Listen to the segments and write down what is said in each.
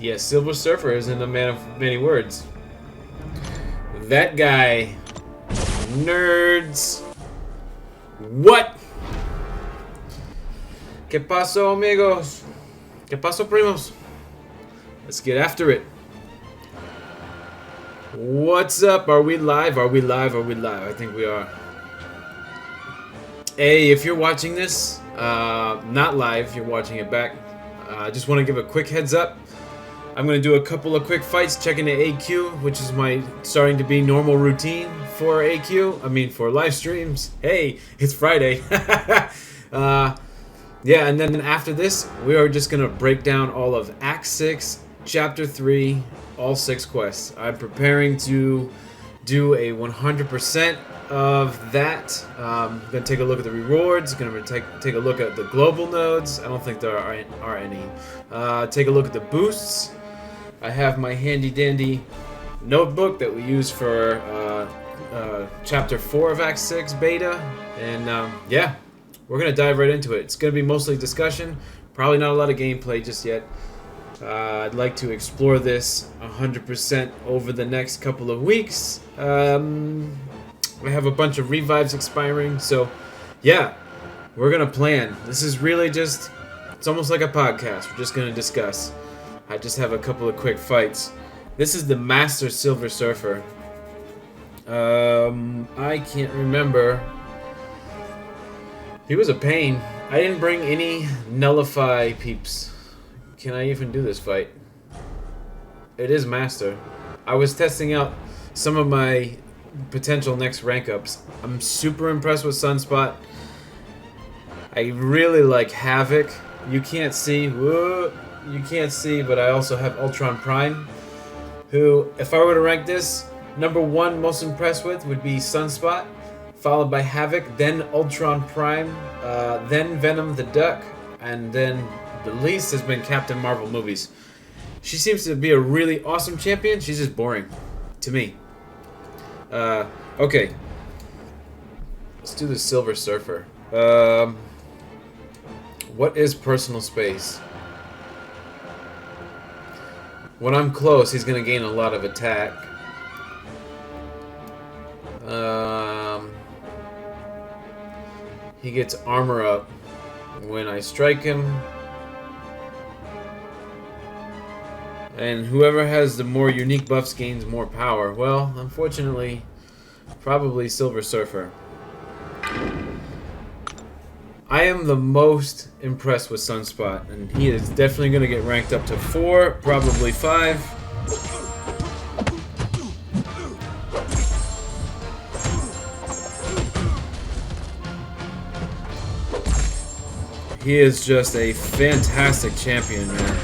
Yes, Silver Surfer isn't a man of many words. That guy. Nerds. What? ¿Qué pasó, amigos? ¿Qué pasó, primos? Let's get after it. What's up? Are we live? Are we live? Are we live? I think we are. Hey, if you're watching this, not live, you're watching it back, I just want to give a quick heads up. I'm going to do a couple of quick fights, checking the AQ, which is my starting to be normal routine for AQ. I mean, for live streams. Hey, it's Friday. Yeah, and then after this, we are just going to break down all of Act 6, Chapter 3, all 6 quests. I'm preparing to do a 100% of that. I'm going to take a look at the rewards, going to take a look at the global nodes. I don't think there are any. Take a look at the boosts. I have my handy dandy notebook that we use for Chapter 4 of Act 6 beta. And yeah, we're going to dive right into it. It's going to be mostly discussion, probably not a lot of gameplay just yet. I'd like to explore this 100% over the next couple of weeks. I have a bunch of revives expiring, so yeah, we're gonna plan. This is really just, it's almost like a podcast. We're just gonna discuss. I just have a couple of quick fights. This is the Master Silver Surfer. I can't remember. He was a pain. I didn't bring any nullify peeps. Can I even do this fight? It is Master. I was testing out some of my potential next rank ups. I'm super impressed with Sunspot. I really like Havoc. You can't see, but I also have Ultron Prime, who, if I were to rank this, number 1 most impressed with would be Sunspot, followed by Havoc, then Ultron Prime, then Venom the Duck, and then the least has been Captain Marvel movies. She seems to be a really awesome champion. She's just boring to me. Okay. Let's do the Silver Surfer. What is personal space? When I'm close, he's gonna gain a lot of attack. He gets armor up when I strike him. And whoever has the more unique buffs gains more power. Well, unfortunately, probably Silver Surfer. I am the most impressed with Sunspot, and he is definitely going to get ranked up to 4, probably 5. He is just a fantastic champion, man.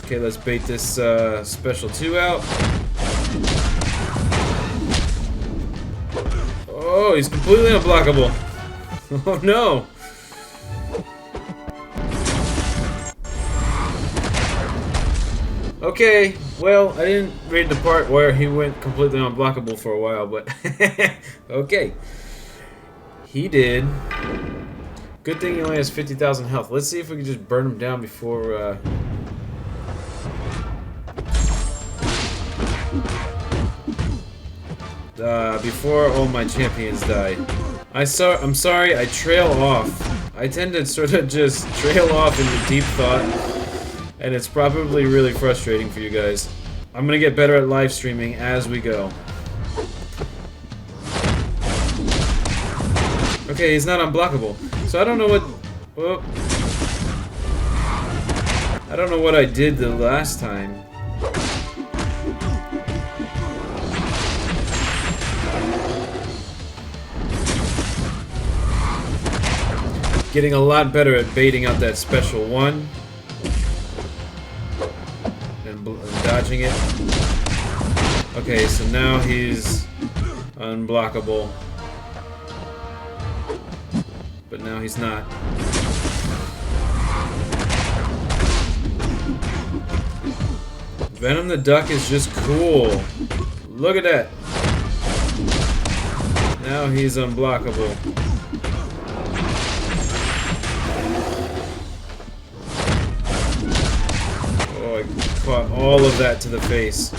Okay, let's bait this special 2 out. Oh, he's completely unblockable. Oh no. Okay, well, I didn't read the part where he went completely unblockable for a while, but okay. He did. Good thing he only has 50,000 health. Let's see if we can just burn him down before before all my champions die. I'm sorry, I trail off. I tend to sort of just trail off into deep thought, and it's probably really frustrating for you guys. I'm gonna get better at live streaming as we go. Okay, he's not unblockable. So I don't know what... Oh, I don't know what I did the last time. Getting a lot better at baiting out that special 1 and dodging it. Okay, so now he's unblockable, but now he's not. Venom the Duck is just cool. Look at that. Now he's unblockable. caught all of that to the face.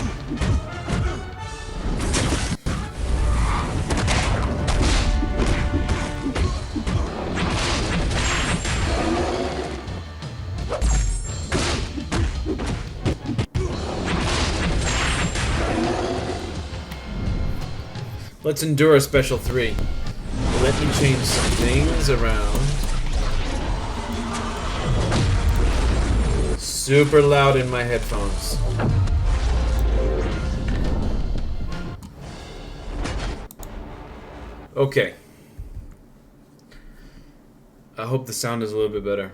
Let's endure a special 3. Let me change some things around. Super loud in my headphones. Okay. I hope the sound is a little bit better.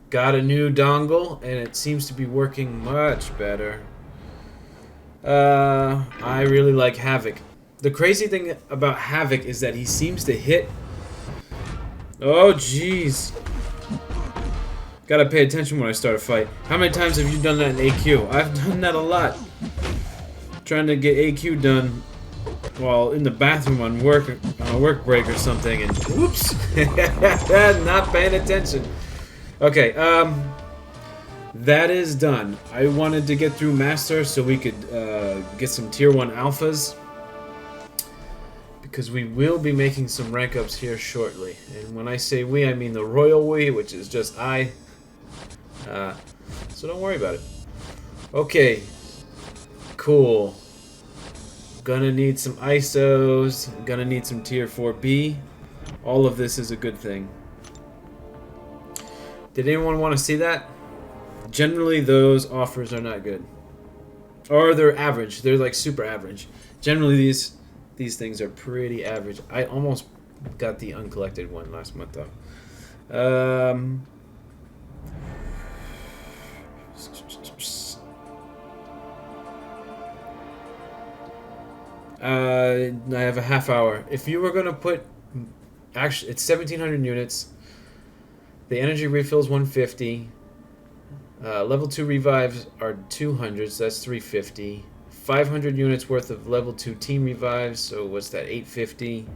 Got a new dongle, and it seems to be working much better. I really like Havoc. The crazy thing about Havoc is that he seems to hit... Oh, jeez. Gotta pay attention when I start a fight. How many times have you done that in AQ? I've done that a lot. Trying to get AQ done while in the bathroom on a work break or something, and whoops, not paying attention. Okay, that is done. I wanted to get through Master so we could get some Tier 1 Alphas, because we will be making some rank ups here shortly. And when I say we, I mean the royal we, which is just I. So don't worry about it. Okay, cool. Gonna need some ISOs, gonna need some Tier 4B. All of this is a good thing. Did anyone want to see that? Generally, those offers are not good. Or they're average. They're like super average. Generally, these things are pretty average. I almost got the uncollected one last month, though. I have a half hour. If you were going to put... Actually, it's 1,700 units. The energy refills 150. Level 2 revives are 200, so that's 350. 500 units worth of level 2 team revives, so what's that, 850.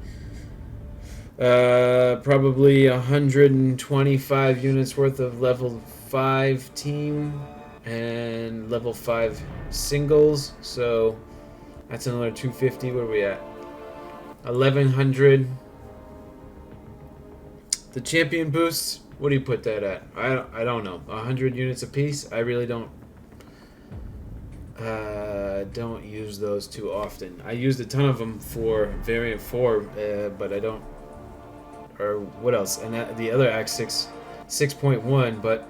Probably 125 units worth of level 5 team and level 5 singles, so that's another 250. What are we at? 1,100. The champion boosts, what do you put that at? I don't know. 100 units apiece? I really don't use those too often. I used a ton of them for variant 4, but I don't... Or what else? And the other Act 6.1, but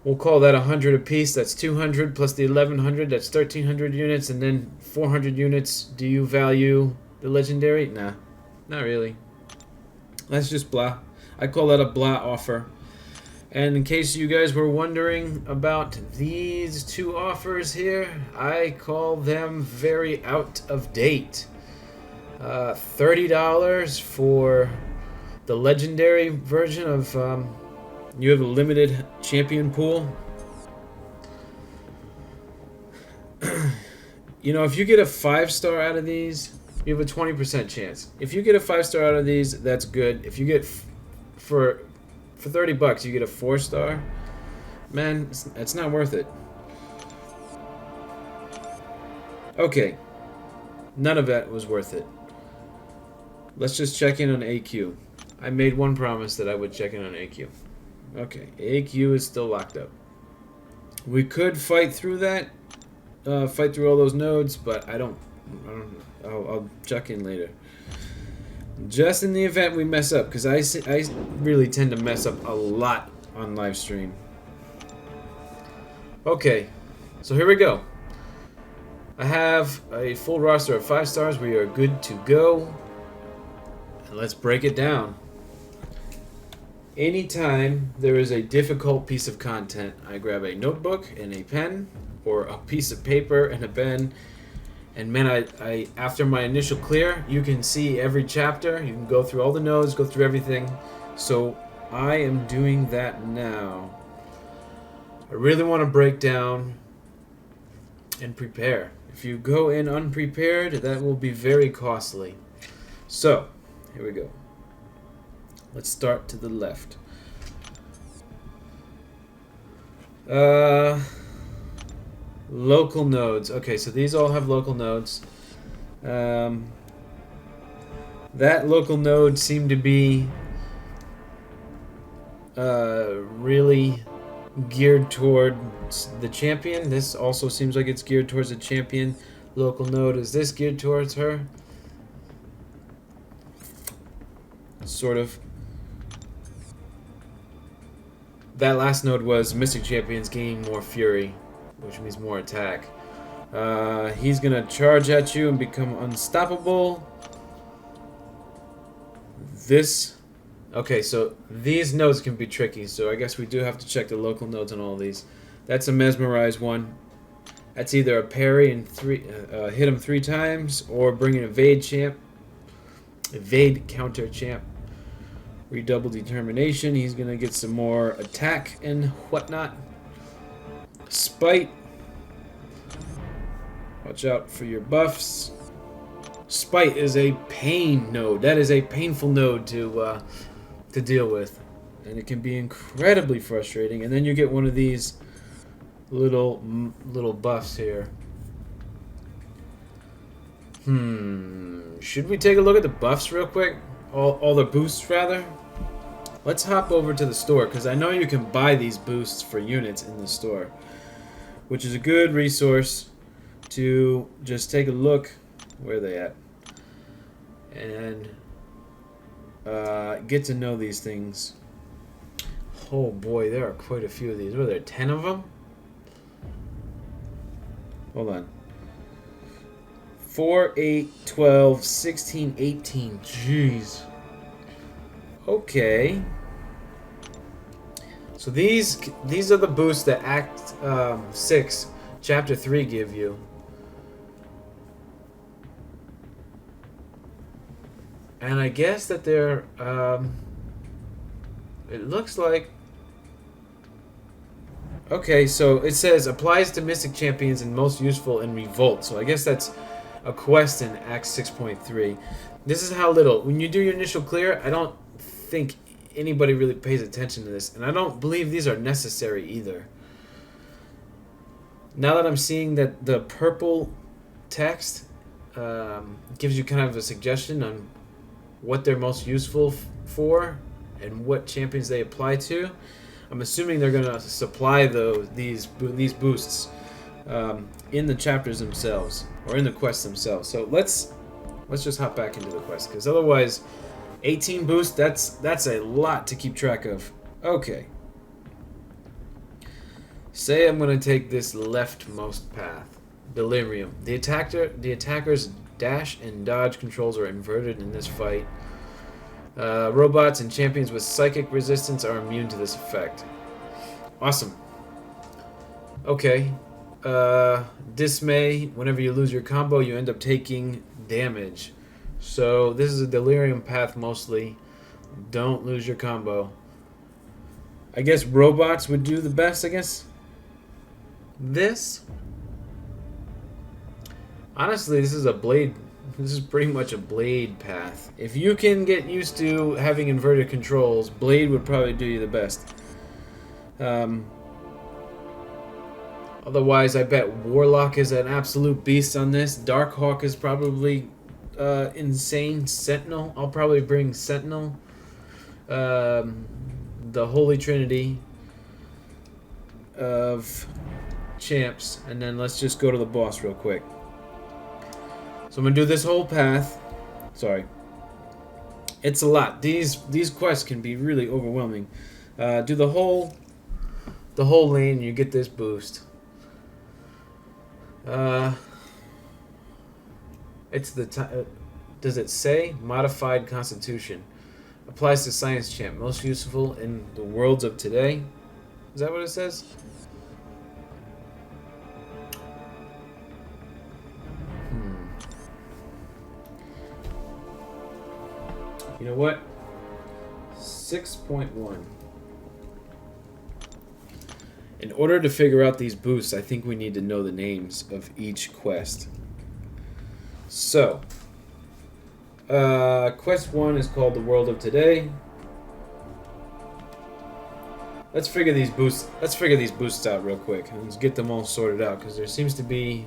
we'll call that 100 apiece. That's 200 plus the 1,100. That's 1,300 units, and then 400 units. Do you value the legendary? Nah, not really. That's just blah. I call that a blah offer. And in case you guys were wondering about these two offers here, I call them very out of date. $30 for the legendary version of you have a limited champion pool. You know, if you get a 5-star out of these, you have a 20% chance. If you get a 5-star out of these, that's good. If you get for $30 you get a 4-star, man, it's not worth it. Okay, none of that was worth it. Let's just check in on AQ. I made one promise that I would check in on AQ. Okay, AQ is still locked up. We could fight through that, fight through all those nodes, but I don't I'll check in later. Just in the event we mess up, because I really tend to mess up a lot on live stream. Okay, so here we go. I have a full roster of 5 stars. We are good to go. And let's break it down. Anytime there is a difficult piece of content, I grab a notebook and a pen, or a piece of paper and a pen. And man, I after my initial clear, you can see every chapter. You can go through all the nodes, go through everything. So I am doing that now. I really want to break down and prepare. If you go in unprepared, that will be very costly. So, here we go. Let's start to the left. Uh, local nodes. Okay, so these all have local nodes. That local node seemed to be really geared towards the champion. This also seems like it's geared towards the champion. Local node, is this geared towards her? Sort of. That last node was Mystic Champions gaining more fury, which means more attack. He's gonna charge at you and become unstoppable. Okay, so these nodes can be tricky, so I guess we do have to check the local nodes on all of these. That's a Mesmerize one. That's either a parry and hit him 3 times, or bring an evade counter champ. Redouble determination. He's gonna get some more attack and whatnot. Spite. Watch out for your buffs. Spite is a pain node. That is a painful node to deal with, and it can be incredibly frustrating. And then you get one of these little buffs here. Should we take a look at the buffs real quick? All the boosts rather. Let's hop over to the store, because I know you can buy these boosts for units in the store, which is a good resource to just take a look. Where are they at? And get to know these things. Oh boy, there are quite a few of these. Were there 10 of them? Hold on. 4, 8, 12, 16, 18. Jeez. Okay. So these are the boosts that Act 6, Chapter 3 give you. And I guess that they're, it looks like, okay, so it says applies to Mystic Champions and most useful in Revolt. So I guess that's a quest in Act 6.3. This is how little. When you do your initial clear, I don't think anybody really pays attention to this. And I don't believe these are necessary either. Now that I'm seeing that the purple text gives you kind of a suggestion on what they're most useful for and what champions they apply to, I'm assuming they're going to supply these boosts in the chapters themselves, or in the quests themselves. So let's just hop back into the quest, because otherwise 18 boosts, that's a lot to keep track of. Okay. Say I'm going to take this leftmost path. Delirium. The attacker's dash and dodge controls are inverted in this fight. Robots and champions with psychic resistance are immune to this effect. Awesome. Okay. Dismay. Whenever you lose your combo, you end up taking damage. So this is a delirium path mostly. Don't lose your combo. I guess robots would do the best against this. Honestly, this is pretty much a blade path. If you can get used to having inverted controls, blade would probably do you the best. Otherwise, I bet Warlock is an absolute beast on this. Darkhawk is probably insane. Sentinel, I'll probably bring Sentinel. The Holy Trinity of champs, and then let's just go to the boss real quick. So I'm gonna do this whole path. Sorry, it's a lot. These quests can be really overwhelming. Do the whole lane, and you get this boost. It's the does it say modified constitution? Applies to science champ. Most useful in the worlds of today. Is that what it says? You know what? 6.1. In order to figure out these boosts, I think we need to know the names of each quest. So, quest 1 is called The World of Today. Let's figure these boosts. Let's figure these boosts out real quick and let's get them all sorted out because there seems to be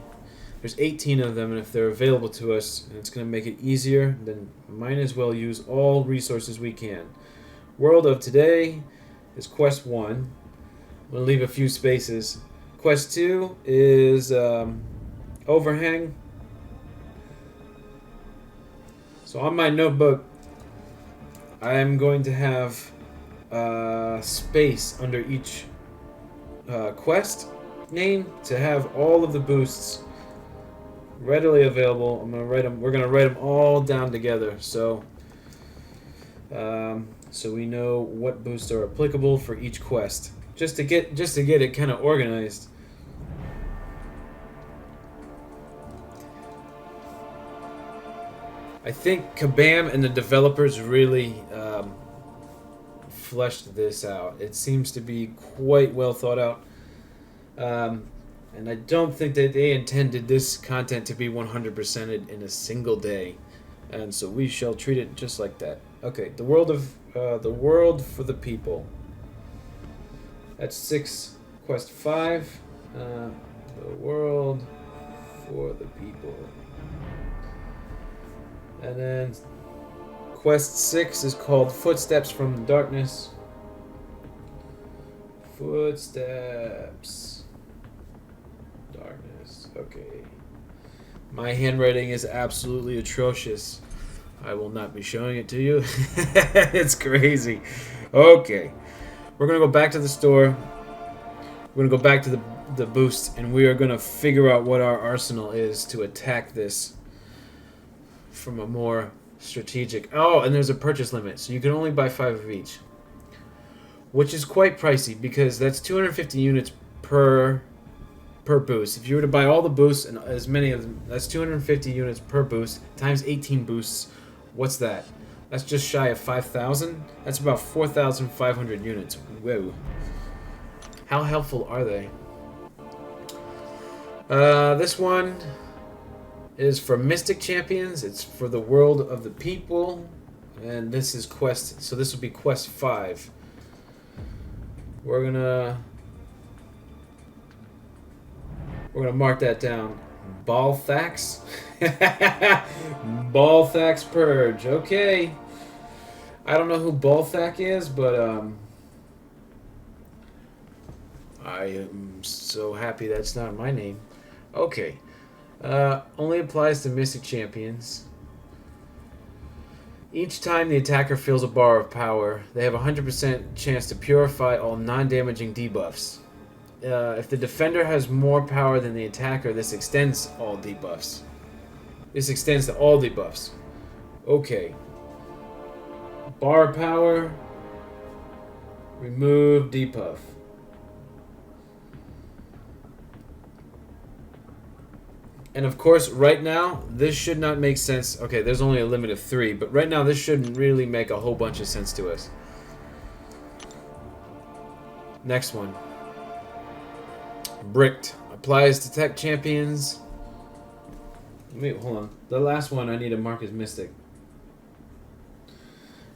there's 18 of them, and if they're available to us and it's going to make it easier, then might as well use all resources we can. World of today is Quest 1. I'm going to leave a few spaces. Quest 2 is Overhang. So on my notebook, I am going to have space under each quest name to have all of the boosts readily available. I'm gonna write them. We're gonna write them all down together, so so we know what boosts are applicable for each quest. Just to get it kind of organized. I think Kabam and the developers really fleshed this out. It seems to be quite well thought out. And I don't think that they intended this content to be 100%ed in a single day. And so we shall treat it just like that. Okay, the world for the people. That's 6, quest 5. The world for the people. And then quest 6 is called Footsteps from the Darkness. Footsteps. Darkness. Okay. My handwriting is absolutely atrocious. I will not be showing it to you. It's crazy. Okay. We're going to go back to the store. We're going to go back to the boost, and we are going to figure out what our arsenal is to attack this from a more strategic... Oh, and there's a purchase limit, so you can only buy 5 of each. Which is quite pricey, because that's 250 units per boost. If you were to buy all the boosts, and as many of them, that's 250 units per boost, times 18 boosts. What's that? That's just shy of 5,000. That's about 4,500 units. Whoa. How helpful are they? This one is for Mystic Champions. It's for the world of the people. And this is quest, so this will be quest 5. We're gonna mark that down. Balthax. Balthax Purge. Okay. I don't know who Balthax is, but I am so happy that's not my name. Okay. Only applies to Mystic Champions. Each time the attacker feels a bar of power, they have a 100% chance to purify all non-damaging debuffs. If the defender has more power than the attacker, this extends all debuffs. This extends to all debuffs. Okay. Bar power. Remove debuff. And of course, right now, this should not make sense. Okay, there's only a limit of 3, but right now this shouldn't really make a whole bunch of sense to us. Next one. Bricked. Applies to tech champions. Wait, hold on. The last one I need to mark as Mystic.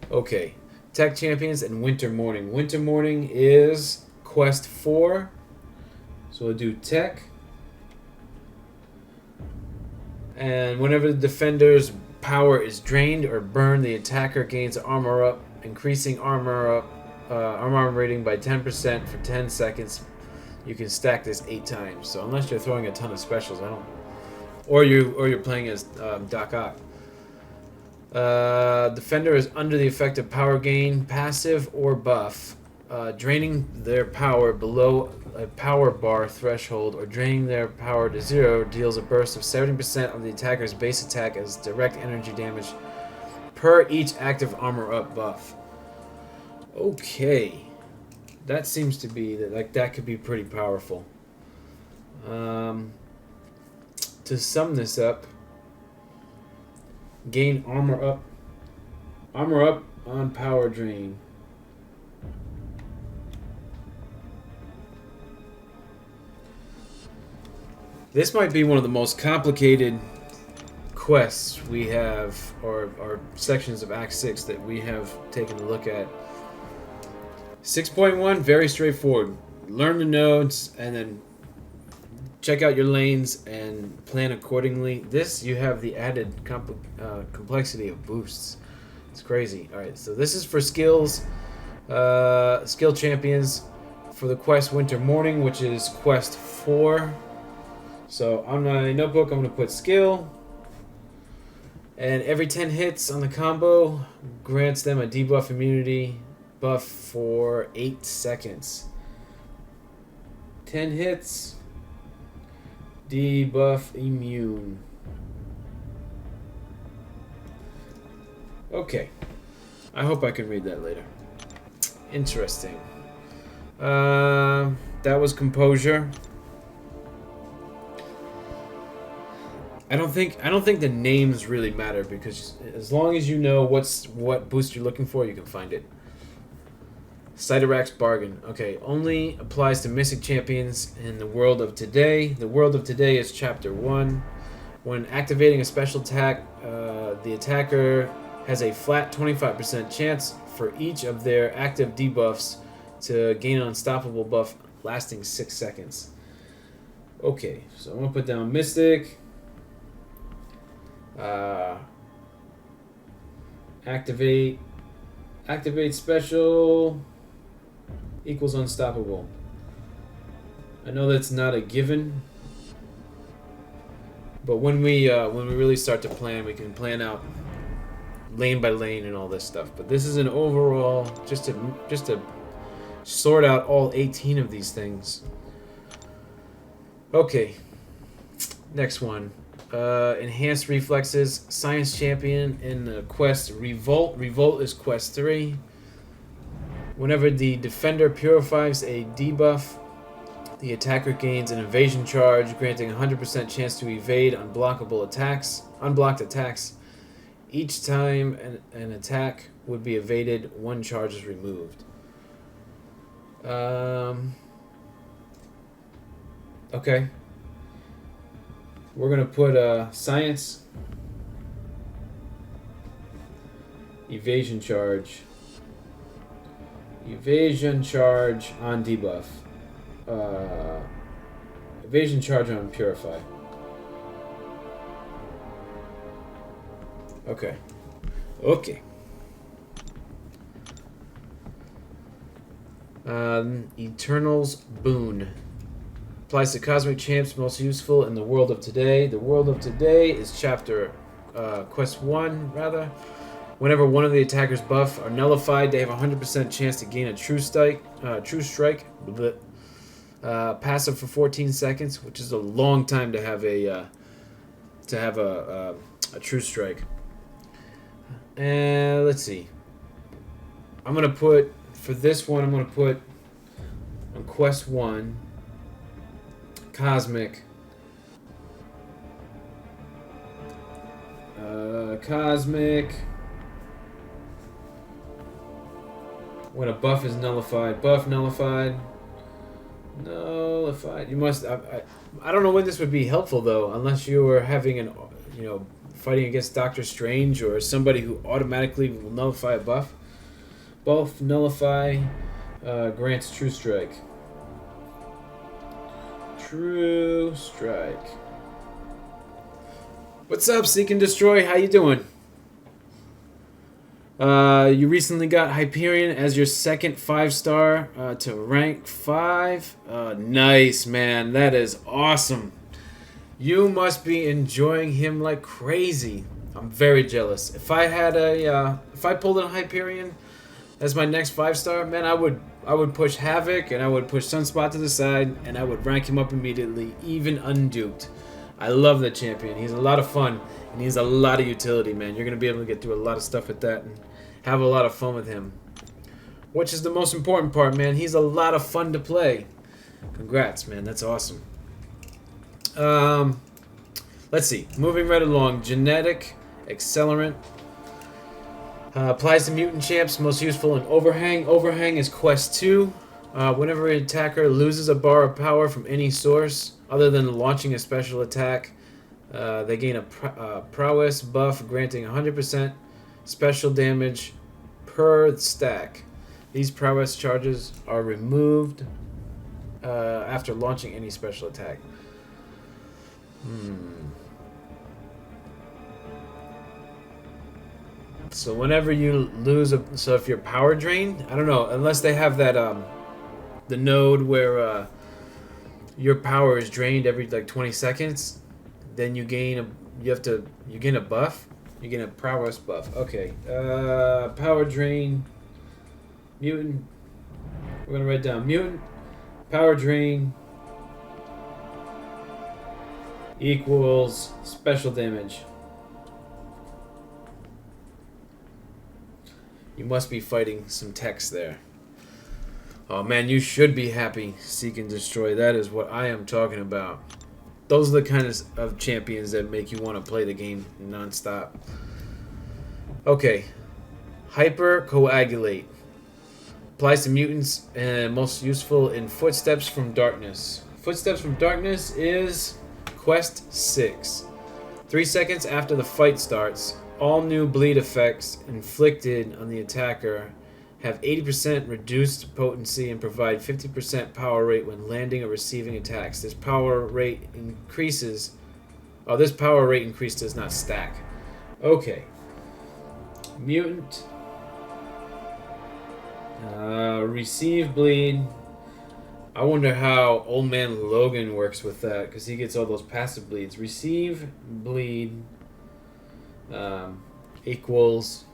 Okay. Tech champions and Winter Morning. Winter Morning is quest 4. So we'll do tech. And whenever the defender's power is drained or burned, the attacker gains armor up, increasing armor rating by 10% for 10 seconds. You can stack this 8 times. So unless you're throwing a ton of specials, I don't. Or you're playing as Doc Ock. Defender is under the effect of power gain, passive or buff, draining their power below a power bar threshold, or draining their power to 0 deals a burst of 70% of the attacker's base attack as direct energy damage per each active armor up buff. Okay. That seems to be that could be pretty powerful. To sum this up, gain armor up on power drain. This might be one of the most complicated quests we have, or sections of Act 6 that we have taken a look at. 6.1, very straightforward. Learn the nodes and then check out your lanes and plan accordingly. This, you have the added complexity of boosts. It's crazy. Alright, so this is for skills, skill champions for the quest Winter Morning, which is quest 4. So on my notebook, I'm going to put skill. And every 10 hits on the combo grants them a debuff immunity buff for 8 seconds. 10 hits, debuff immune. Okay. I hope I can read that later. Interesting. That was composure. I don't think the names really matter, because as long as you know what boost you're looking for, you can find it. Cytorax Bargain. Okay, only applies to Mystic Champions in the world of today. The world of today is Chapter 1. When activating a special attack, the attacker has a flat 25% chance for each of their active debuffs to gain an unstoppable buff lasting 6 seconds. Okay, so I'm going to put down Mystic. Activate special equals unstoppable. I know that's not a given, but when we really start to plan, we can plan out lane by lane and all this stuff. But this is an overall, just to sort out all 18 of these things. Okay, next one. Enhanced reflexes, science champion in the quest Revolt. Revolt is quest 3. Whenever the defender purifies a debuff, the attacker gains an evasion charge, granting 100% chance to evade unblocked attacks. Each time an attack would be evaded, 1 charge is removed. Okay. We're going to put science, evasion charge on debuff, evasion charge on purify. Okay. Eternal's Boon. Applies to Cosmic Champs, most useful in the world of today. The world of today is chapter, quest 1, rather. Whenever one of the attacker's buff are nullified, they have a 100% chance to gain a true strike. Passive for 14 seconds, which is a long time to have a true strike. And let's see. I'm gonna put for this one. I'm gonna put on quest 1. Cosmic. When a buff is nullified. Nullified. You must. I don't know when this would be helpful though, unless you were having fighting against Doctor Strange or somebody who automatically will nullify a buff. Both nullify grants true strike. True strike. What's up, Seek and Destroy? How you doing? You recently got Hyperion as your second 5-star to rank 5. Nice, man. That is awesome. You must be enjoying him like crazy. I'm very jealous. If I had if I pulled in Hyperion as my next 5-star, man, I would push Havoc and I would push Sunspot to the side and I would rank him up immediately, even unduped. I love that champion. He's a lot of fun and he's a lot of utility, man. You're gonna be able to get through a lot of stuff with that and have a lot of fun with him, which is the most important part, man. He's a lot of fun to play. Congrats, man. That's awesome. Let's see. Moving right along. Genetic Accelerant. Applies to mutant champs, most useful in Overhang. Overhang is quest 2. Whenever an attacker loses a bar of power from any source, other than launching a special attack, they gain a prowess buff, granting 100% special damage per stack. These prowess charges are removed after launching any special attack. So whenever you lose so if you're power drained, I don't know, unless they have that the node where your power is drained every like 20 seconds, then you gain a buff. You gain a prowess buff. Okay. Power drain. Mutant. We're gonna write down mutant power drain equals special damage. You must be fighting some text there. Oh man, you should be happy. Seek and destroy. That is what I am talking about. Those are the kind of champions that make you want to play the game non-stop. Okay. Hyper coagulate. Applies to mutants and most useful in Footsteps from Darkness. Footsteps from Darkness is Quest 6. 3 seconds after the fight starts, all new bleed effects inflicted on the attacker have 80% reduced potency and provide 50% power rate when landing or receiving attacks. This power rate increases. Oh, this power rate increase does not stack. Okay. Mutant. Receive bleed. I wonder how Old Man Logan works with that, because he gets all those passive bleeds. Receive bleed equals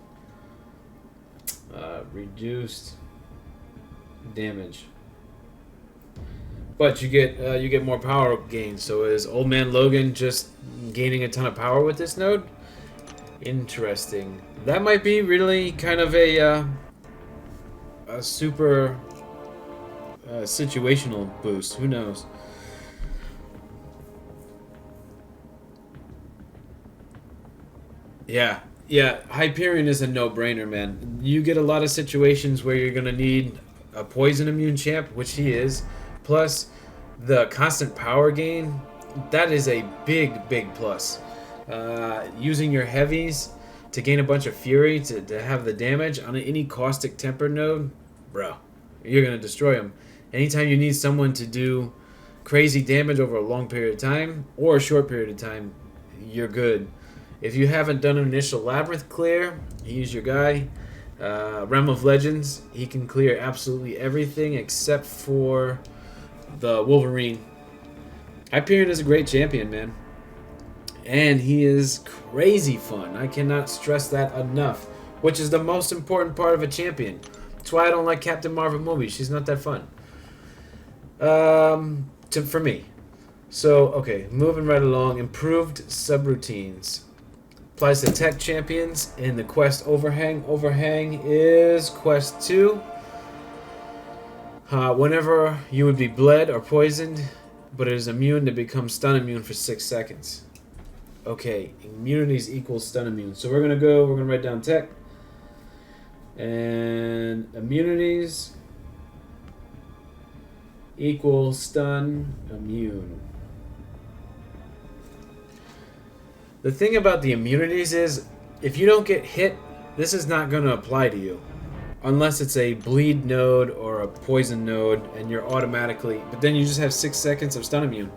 reduced damage. But you get more power gain. So is Old Man Logan just gaining a ton of power with this node? Interesting. That might be really kind of a super situational boost. Who knows? Yeah, Hyperion is a no-brainer, man. You get a lot of situations where you're gonna need a poison immune champ, which he is, plus the constant power gain. That is a big plus. Using your heavies to gain a bunch of fury to have the damage on any caustic temper node, bro, you're gonna destroy them. Anytime you need someone to do crazy damage over a long period of time or a short period of time, you're good. If you haven't done an initial Labyrinth clear, he's your guy. Realm of Legends, he can clear absolutely everything except for the Wolverine. Hyperion is a great champion, man. And he is crazy fun. I cannot stress that enough, which is the most important part of a champion. That's why I don't like Captain Marvel movies. She's not that fun. For me. So, okay, moving right along. Improved subroutines. Applies to tech champions in the quest Overhang. Overhang is quest 2. Whenever you would be bled or poisoned, but it is immune to become stun immune for 6 seconds. Okay, immunities equals stun immune. So we're gonna write down tech. And immunities equals stun immune. The thing about the immunities is, if you don't get hit, this is not going to apply to you. Unless it's a bleed node or a poison node, and you're automatically... But then you just have 6 seconds of stun immune.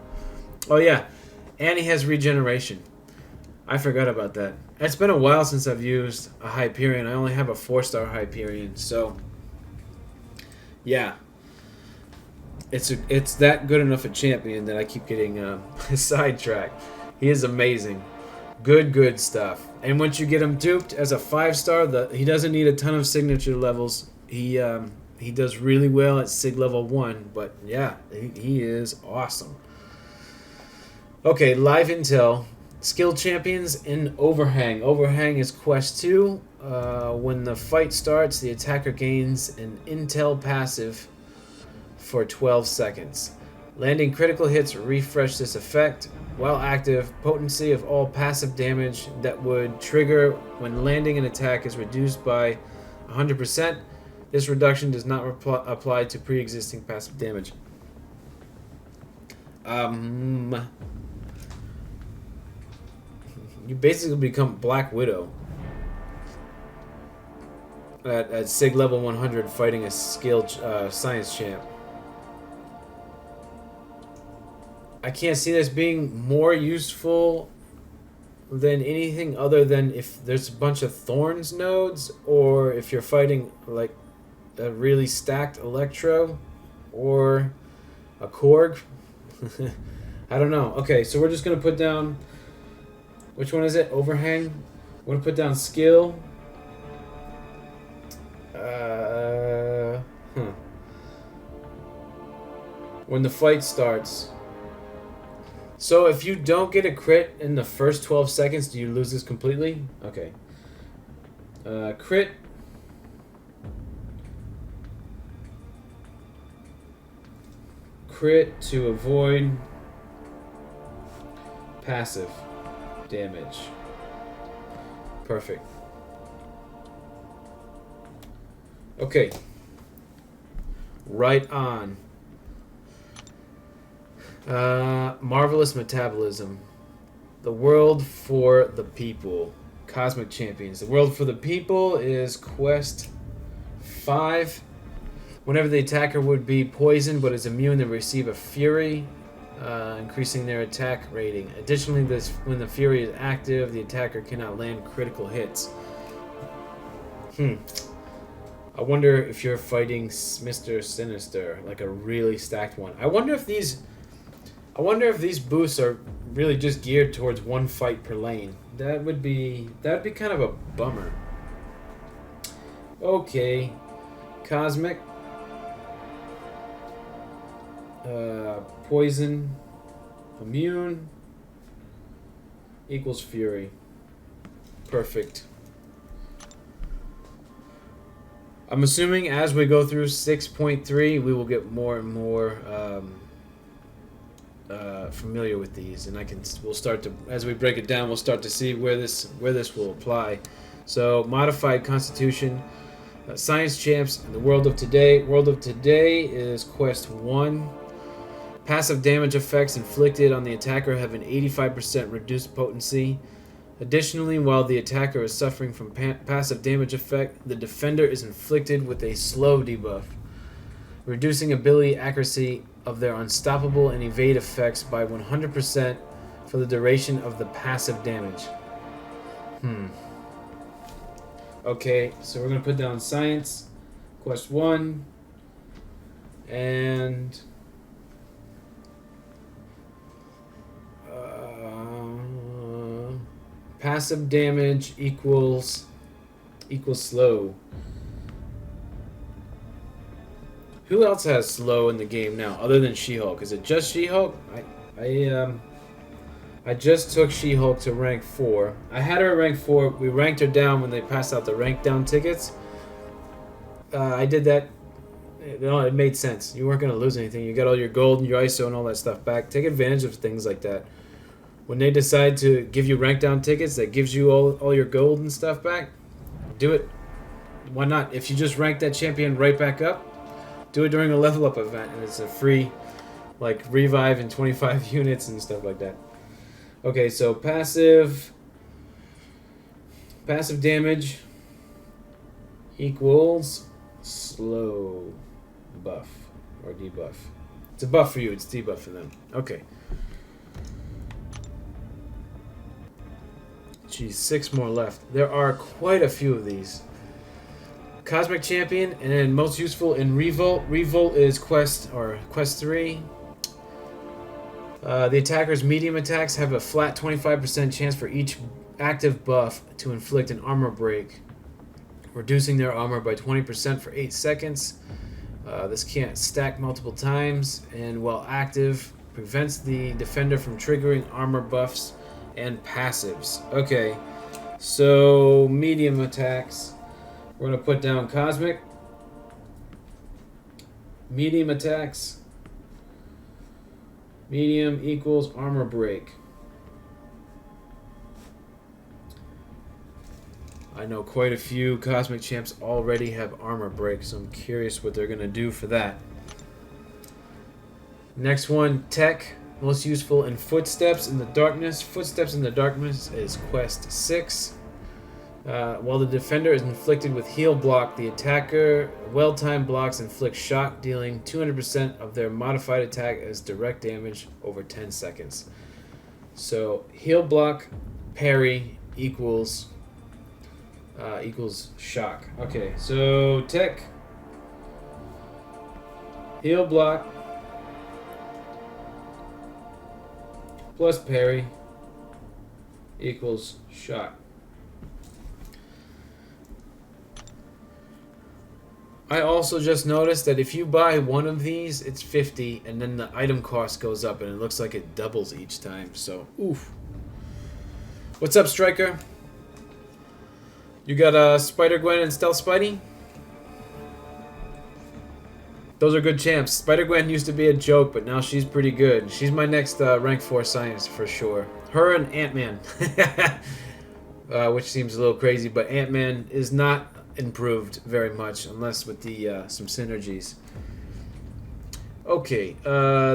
Oh yeah, and he has regeneration. I forgot about that. It's been a while since I've used a Hyperion. I only have a 4-star Hyperion, so... Yeah. It's that good enough a champion that I keep getting sidetracked. He is amazing. Good stuff. And once you get him duped as a 5-star, he doesn't need a ton of signature levels. He does really well at Sig level 1, but yeah, he is awesome. Okay, live intel. Skill champions in Overhang. Overhang is quest 2. When the fight starts, the attacker gains an intel passive for 12 seconds. Landing critical hits refresh this effect. While active, potency of all passive damage that would trigger when landing an attack is reduced by 100%. This reduction does not apply to pre-existing passive damage. You basically become Black Widow. at Sig level 100 fighting a skilled science champ. I can't see this being more useful than anything other than if there's a bunch of Thorns nodes, or if you're fighting like a really stacked Electro or a Korg. I don't know. Okay, so we're just gonna put down, which one is it? Overhang. We're gonna put down skill. When the fight starts. So if you don't get a crit in the first 12 seconds, do you lose this completely? Okay. Crit. Crit to avoid passive damage. Perfect. Okay. Right on. Marvelous Metabolism. The World for the People. Cosmic Champions. The World for the People is Quest 5. Whenever the attacker would be poisoned but is immune, they receive a Fury, increasing their attack rating. Additionally, when the Fury is active, the attacker cannot land critical hits. I wonder if you're fighting Mr. Sinister, like a really stacked one. I wonder if these boosts are really just geared towards one fight per lane. That'd be kind of a bummer. Okay, Cosmic. Poison. Immune. Equals Fury. Perfect. I'm assuming as we go through 6.3, we will get more and more familiar with these, and we'll start to, as we break it down, we'll start to see where this will apply. So modified Constitution, Science Champs, and the World of Today. World of Today is Quest 1. Passive damage effects inflicted on the attacker have an 85% reduced potency. Additionally, while the attacker is suffering from passive damage effect, the defender is inflicted with a slow debuff, reducing ability accuracy of their unstoppable and evade effects by 100% for the duration of the passive damage. Okay, so we're going to put down Science, Quest 1, and passive damage equals slow. Who else has slow in the game now other than She-Hulk? Is it just She-Hulk? I just took She-Hulk to rank 4. I had her at rank 4. We ranked her down when they passed out the rank down tickets. I did that. It made sense. You weren't going to lose anything. You got all your gold and your ISO and all that stuff back. Take advantage of things like that. When they decide to give you rank down tickets that gives you all your gold and stuff back, do it. Why not? If you just rank that champion right back up, do it during a level up event, and it's a free like revive and 25 units and stuff like that. Okay, so passive damage equals slow buff or debuff. It's a buff for you, it's debuff for them. Okay. Geez, 6 more left. There are quite a few of these. Cosmic Champion, and then most useful in Revolt. Revolt is Quest 3. The attacker's medium attacks have a flat 25% chance for each active buff to inflict an armor break, reducing their armor by 20% for 8 seconds. This can't stack multiple times, and while active, prevents the defender from triggering armor buffs and passives. Okay, so medium attacks. We're going to put down Cosmic. Medium attacks. Medium equals armor break. I know quite a few Cosmic Champs already have armor break, so I'm curious what they're going to do for that. Next one, Tech. Most useful in Footsteps in the Darkness. Footsteps in the Darkness is Quest 6. While the defender is inflicted with heal block, the attacker well-timed blocks inflict shock, dealing 200% of their modified attack as direct damage over 10 seconds. So heal block, parry equals shock. Okay, so tech, heal block plus parry equals shock. I also just noticed that if you buy one of these, it's 50, and then the item cost goes up, and it looks like it doubles each time. So, oof. What's up, Striker? You got Spider-Gwen and Stealth Spidey? Those are good champs. Spider-Gwen used to be a joke, but now she's pretty good. She's my next rank 4 science for sure. Her and Ant-Man. Which seems a little crazy, but Ant-Man is not improved very much unless with the some synergies. Okay,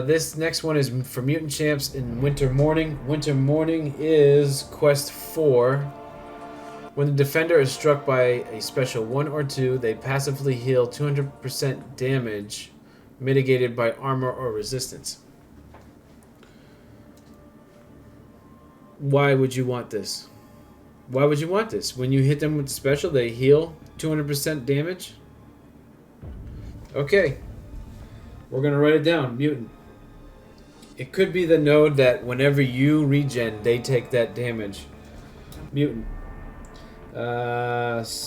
this next one is for Mutant Champs in Winter Morning. Winter Morning is Quest 4. When the defender is struck by a special 1 or 2, they passively heal 200% damage mitigated by armor or resistance. Why would you want this? Why would you want this? When you hit them with the special, they heal 200% damage? Okay. We're going to write it down. Mutant. It could be the node that whenever you regen, they take that damage. Mutant.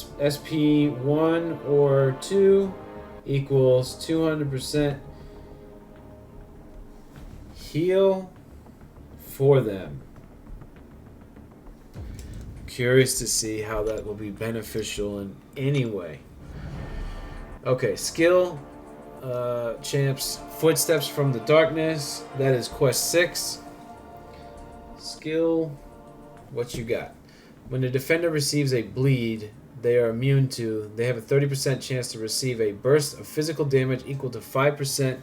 SP1 or 2 equals 200% heal for them. Curious to see how that will be beneficial in any way. Okay, skill, champs, Footsteps from the Darkness. That is Quest 6. Skill, what you got? When the defender receives a bleed, they are immune to. They have a 30% chance to receive a burst of physical damage equal to 5%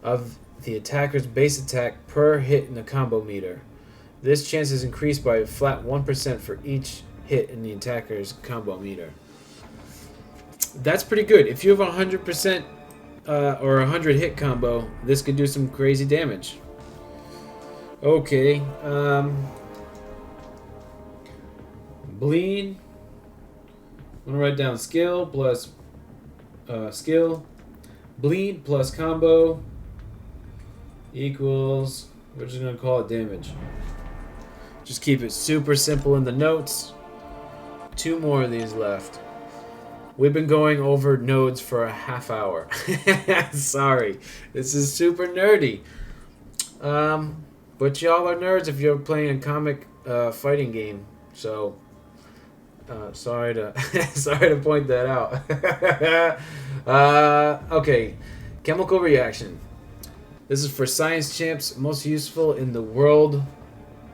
of the attacker's base attack per hit in the combo meter. This chance is increased by a flat 1% for each hit in the attacker's combo meter. That's pretty good. If you have a 100% or 100 hit combo, this could do some crazy damage. Okay. Bleed. I'm going to write down skill plus skill. Bleed plus combo equals, we're just going to call it damage. Just keep it super simple in the notes. 2 more of these left. We've been going over nodes for a half hour. Sorry. This is super nerdy. But y'all are nerds if you're playing a comic fighting game. So, sorry to sorry to point that out. Okay. Chemical reaction. This is for science champs, most useful in the world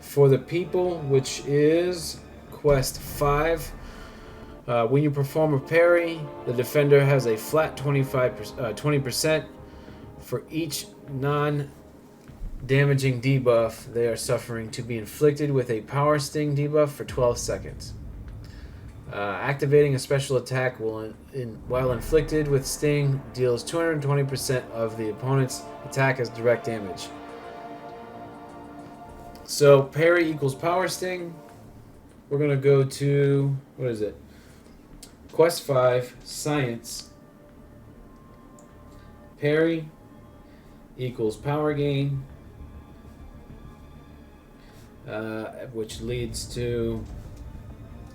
for the people, which is Quest 5. When you perform a parry, the defender has a flat 20% for each non-damaging debuff they are suffering to be inflicted with a power sting debuff for 12 seconds. Activating a special attack while inflicted with sting deals 220% of the opponent's attack as direct damage. So parry equals power sting. We're going to go to, what is it? Quest 5, Science. Parry equals power gain, which leads to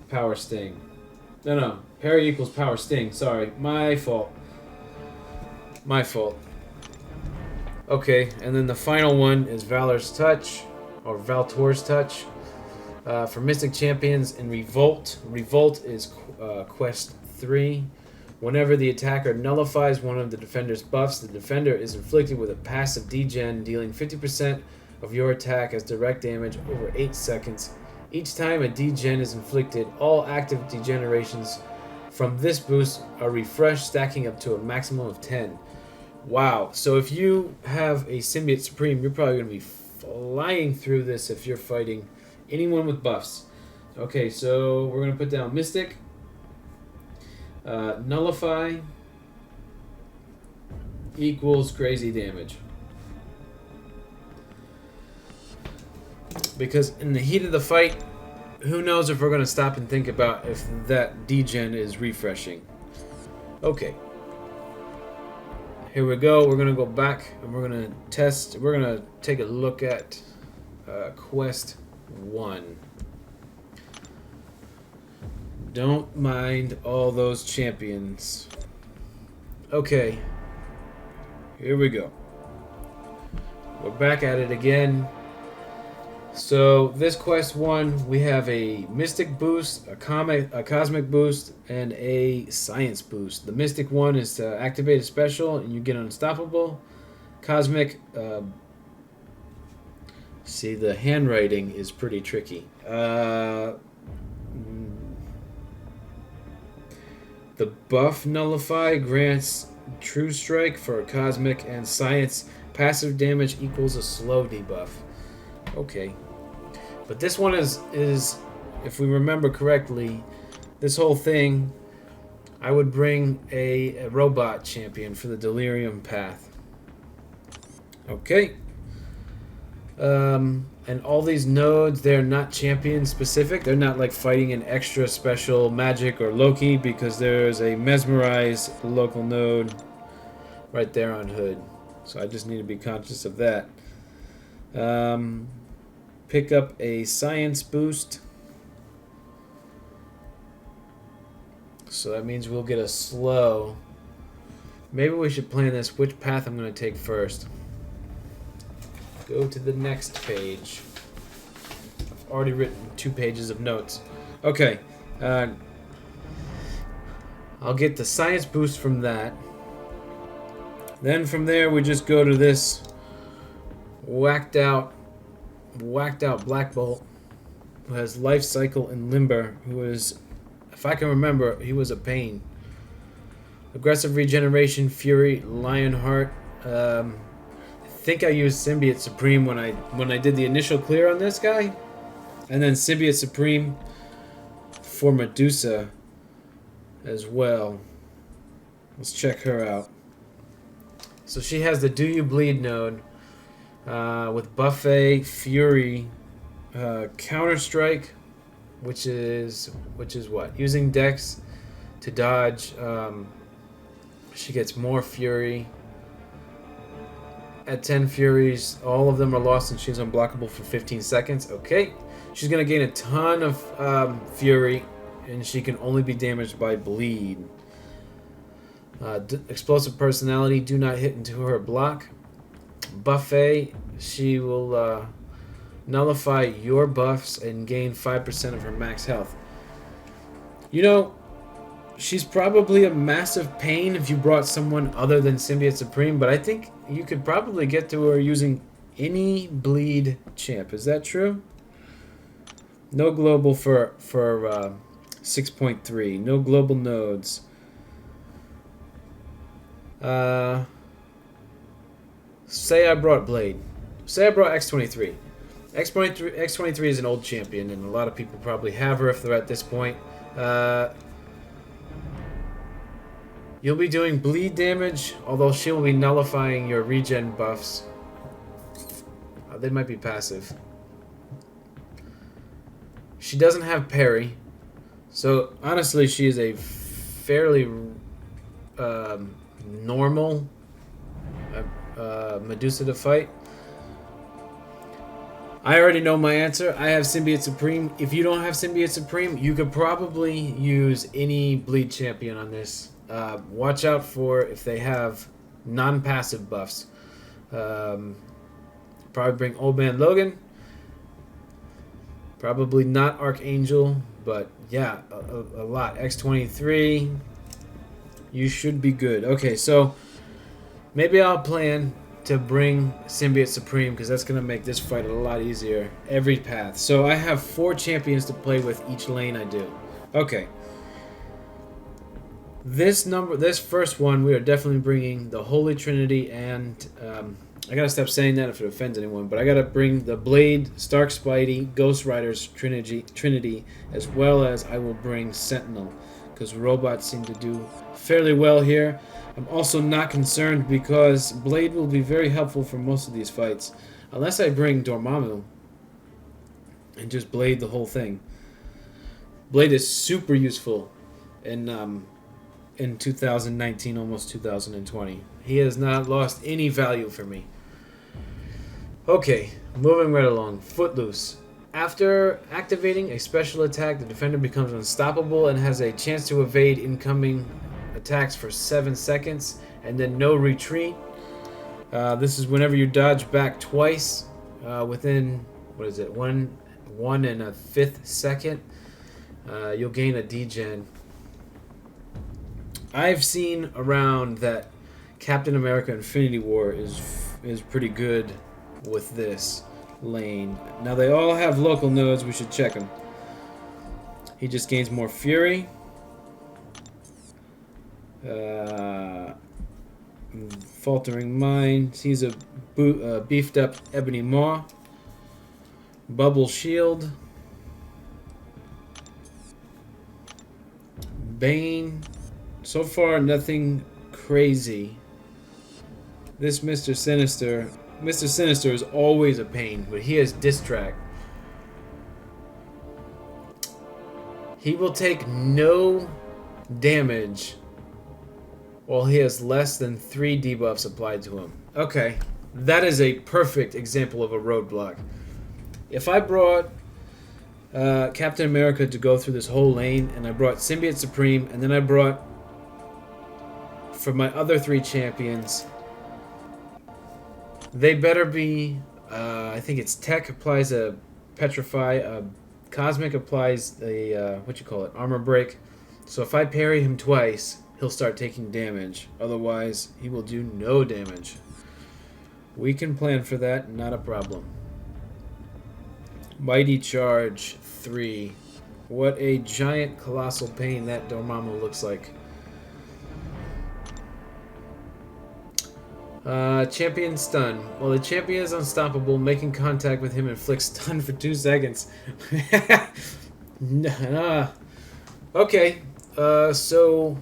power sting. No, parry equals power sting. Sorry, my fault. Okay, and then the final one is Valor's Touch, or Valtor's Touch. For Mystic Champions in Revolt. Revolt is Quest 3. Whenever the attacker nullifies one of the defender's buffs, the defender is inflicted with a passive degen, dealing 50% of your attack as direct damage over 8 seconds. Each time a degen is inflicted, all active degenerations from this boost are refreshed, stacking up to a maximum of 10. Wow. So if you have a Symbiote Supreme, you're probably going to be flying through this if you're fighting anyone with buffs. Okay, so we're gonna put down Mystic, Nullify equals crazy damage. Because in the heat of the fight, who knows if we're gonna stop and think about if that degen is refreshing. Okay. Here we go. We're gonna go back and we're gonna test. We're gonna take a look at quest 1. Don't mind all those champions. Okay. Here we go. We're back at it again. So this quest 1, we have a Mystic boost, a Cosmic boost, and a Science boost. The Mystic one is to activate a special and you get Unstoppable. Cosmic, see, the handwriting is pretty tricky. The buff Nullify grants True Strike for a Cosmic, and Science passive damage equals a slow debuff. Okay. But this one is, if we remember correctly, this whole thing, I would bring a robot champion for the Delirium path. Okay. And all these nodes, they're not champion specific. They're not like fighting an extra special magic or Loki, because there's a Mesmerize local node right there on Hood. So I just need to be conscious of that. Pick up a Science boost. So that means we'll get a slow. Maybe we should plan this, which path I'm going to take first. Go to the next page. I've already written 2 pages of notes. Okay. I'll get the Science boost from that. Then from there we just go to this whacked out Black Bolt, who has Life Cycle and Limber, who is, if I can remember, he was a pain. Aggressive Regeneration, Fury, Lionheart. I think I used Symbiote Supreme when I did the initial clear on this guy, and then Symbiote Supreme for Medusa as well. Let's check her out. So she has the Do You Bleed node. With Buffet, Fury, Counter Strike, which is what? Using Dex to dodge. She gets more Fury. At 10 Furies, all of them are lost and she's unblockable for 15 seconds. Okay. She's going to gain a ton of Fury, and she can only be damaged by Bleed. Explosive Personality, do not hit into her block. Buffet, she will nullify your buffs and gain 5% of her max health. You know, she's probably a massive pain if you brought someone other than Symbiote Supreme, but I think you could probably get to her using any bleed champ. Is that true? No global for 6.3. No global nodes. Say I brought Blade. Say I brought X23. X23 is an old champion, and a lot of people probably have her if they're at this point. You'll be doing bleed damage, although she will be nullifying your regen buffs. They might be passive. She doesn't have parry, so honestly she is a fairly normal Medusa to fight. I already know my answer. I have Symbiote Supreme. If you don't have Symbiote Supreme, you could probably use any bleed champion on this. Watch out for if they have non-passive buffs. Probably bring Old Man Logan. Probably not Archangel, but yeah, a lot. X23. You should be good. Okay, so maybe I'll plan to bring Symbiote Supreme, because that's going to make this fight a lot easier every path. So I have 4 champions to play with each lane I do. Okay. This first one, we are definitely bringing the Holy Trinity and I gotta stop saying that if it offends anyone, but I gotta bring the Blade, Stark Spidey, Ghost Riders Trinity, as well as I will bring Sentinel, because robots seem to do fairly well here. I'm also not concerned because Blade will be very helpful for most of these fights, unless I bring Dormammu and just Blade the whole thing. Blade is super useful in 2019, almost 2020. He has not lost any value for me. Okay, moving right along. Footloose. After activating a special attack, the defender becomes unstoppable and has a chance to evade incoming attacks for 7 seconds, and then no retreat. This is whenever you dodge back twice within, what is it, 1 1/5 second. You'll gain a degen. I've seen around that Captain America Infinity War is pretty good with this lane. Now they all have local nodes. We should check them. He just gains more fury. Faltering Mind. He's a beefed up Ebony Maw. Bubble Shield. Bane. So far, nothing crazy. This Mr. Sinister is always a pain, but he has Distract. He will take no damage while he has less than 3 debuffs applied to him. Okay, that is a perfect example of a roadblock. If I brought Captain America to go through this whole lane, and I brought Symbiote Supreme, and then I brought, for my other 3 champions, they better be, I think it's Tech applies a Petrify, Cosmic applies a, Armor Break. So if I parry him twice, he'll start taking damage. Otherwise, he will do no damage. We can plan for that, not a problem. Mighty Charge 3. What a giant colossal pain that Dormammu looks like. Champion Stun. Well, the champion is unstoppable. Making contact with him inflicts stun for 2 seconds. Okay. So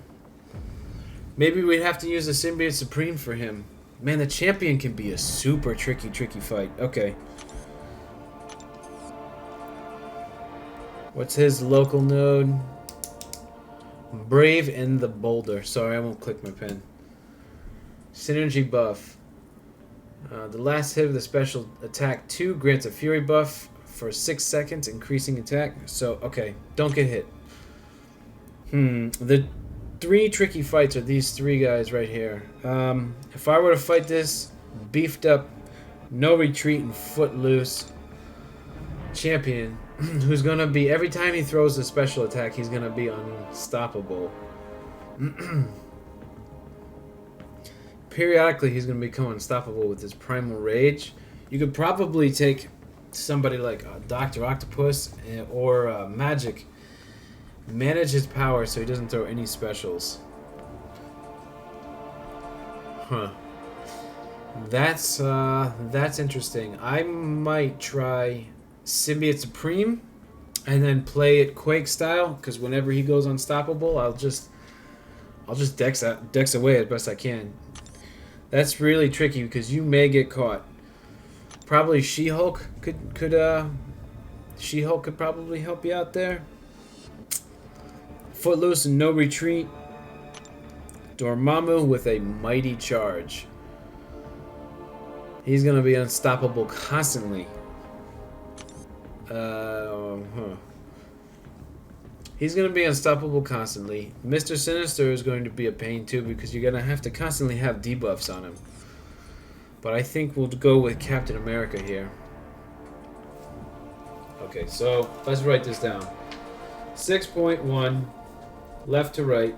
maybe we'd have to use a Symbiote Supreme for him. Man, the champion can be a super tricky fight. Okay. What's his local node? Brave and the Boulder. Sorry, I won't click my pen. Synergy buff. The last hit of the special attack 2 grants a fury buff for 6 seconds, increasing attack. So, okay, don't get hit. The 3 tricky fights are these 3 guys right here. If I were to fight this beefed up, no retreat and footloose champion, who's gonna be, every time he throws a special attack, he's gonna be unstoppable. Periodically, he's going to become unstoppable with his Primal Rage. You could probably take somebody like Dr. Octopus or Magic. Manage his power so he doesn't throw any specials. Huh. That's interesting. I might try Symbiote Supreme and then play it Quake style, because whenever he goes unstoppable, I'll just dex away as best I can. That's really tricky because you may get caught. Probably She-Hulk could probably help you out there. Footloose and no retreat. Dormammu with a mighty charge. He's gonna be unstoppable constantly. He's going to be unstoppable constantly. Mr. Sinister is going to be a pain too, because you're going to have to constantly have debuffs on him. But I think we'll go with Captain America here. Okay, so let's write this down. 6.1, left to right.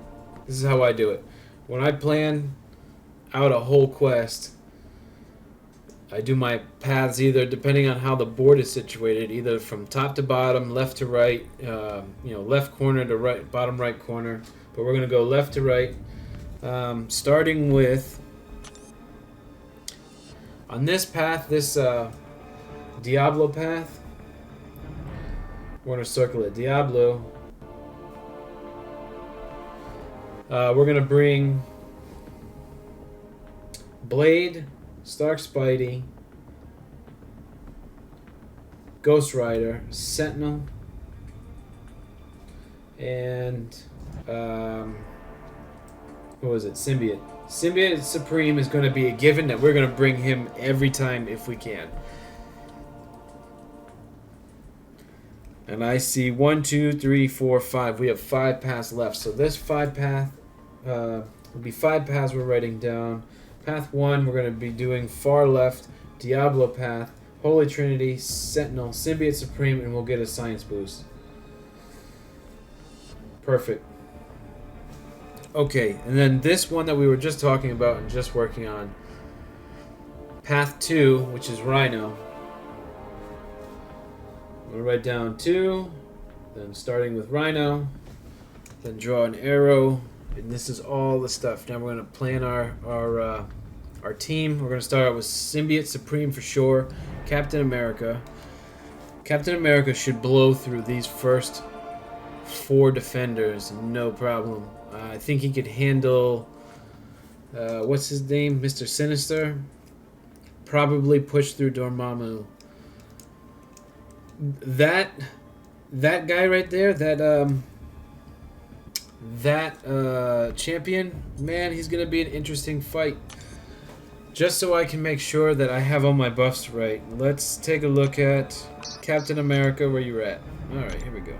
This is how I do it. When I plan out a whole quest, I do my paths either depending on how the board is situated, either from top to bottom, left to right, left corner to right, bottom right corner. But we're going to go left to right, starting with, On this path, this Diablo path, we're going to circle it. Diablo. We're going to bring Blade, Stark Spidey, Ghost Rider, Sentinel, and what was it? Symbiote. Symbiote Supreme is going to be a given that we're going to bring him every time if we can. And I see 1, 2, 3, 4, 5. We have 5 paths left. So this 5 path will be 5 paths we're writing down. Path 1, we're going to be doing far left, Diablo path, Holy Trinity, Sentinel, Symbiote Supreme, and we'll get a science boost. Perfect. Okay, and then this one that we were just talking about and just working on, path 2, which is Rhino. I'm going to write down 2, then starting with Rhino, then draw an arrow, and this is all the stuff. Now we're going to plan our team. We're going to start out with Symbiote Supreme for sure, Captain America. Captain America should blow through these first 4 defenders, no problem. I think he could handle, what's his name, Mr. Sinister. Probably push through Dormammu. That guy right there, that champion, man, he's gonna be an interesting fight. Just so I can make sure that I have all my buffs right, let's take a look at Captain America. Where you at? All right, here we go.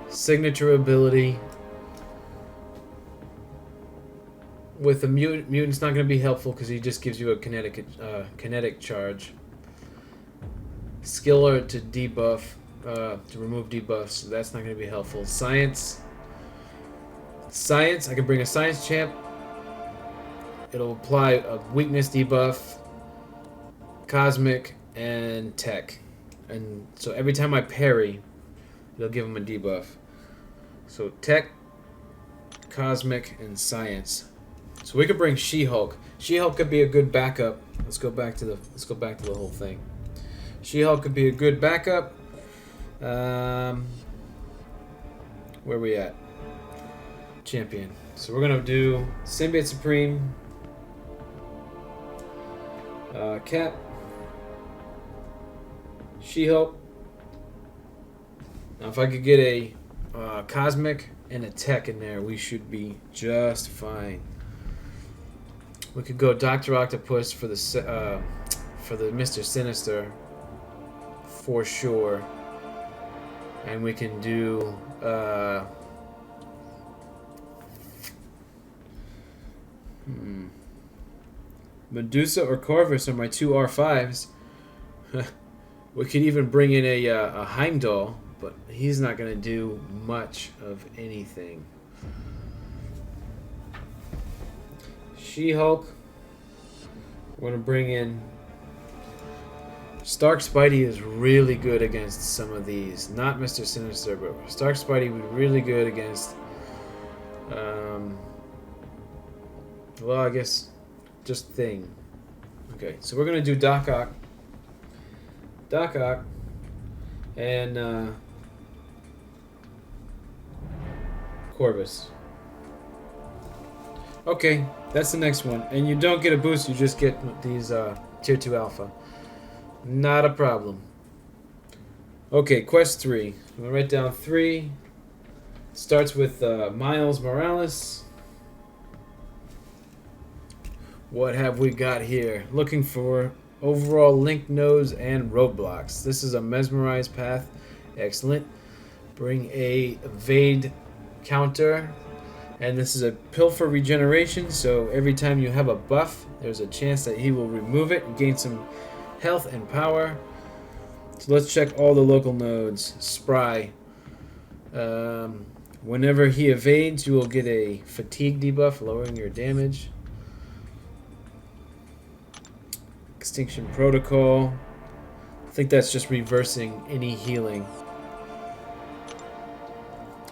Signature ability. With the mutant's not going to be helpful because he just gives you a kinetic charge. Skiller to debuff, to remove debuffs, so that's not going to be helpful. Science, I can bring a science champ. It'll apply a weakness debuff, cosmic, and tech. And so every time I parry, it'll give him a debuff. So tech, cosmic, and science. So we could bring She-Hulk. She-Hulk could be a good backup. Let's go back to the whole thing. She-Hulk could be a good backup. Where we at? Champion. So we're gonna do Symbiote Supreme, Cap, She-Hulk. Now if I could get a cosmic and a tech in there, we should be just fine. We could go Dr. Octopus for the Mr. Sinister for sure, and we can do Medusa or Corvus are my 2 R5s. We could even bring in a Heimdall, but he's not going to do much of anything. She-Hulk. We're going to bring in... Stark Spidey is really good against some of these. Not Mr. Sinister, but Stark Spidey would be really good against... well, I guess just Thing. Okay, so we're going to do Doc Ock. Doc Ock. And Corvus. Okay, that's the next one. And you don't get a boost, you just get these Tier 2 Alpha. Not a problem. Okay, quest 3. I'm going to write down 3. Starts with Miles Morales. What have we got here? Looking for overall link nodes and roadblocks. This is a mesmerize path. Excellent. Bring a evade counter. And this is a pilfer regeneration, so every time you have a buff, there's a chance that he will remove it and gain some health and power. So let's check all the local nodes. Spry. Whenever he evades, you will get a fatigue debuff, lowering your damage. Extinction Protocol. I think that's just reversing any healing.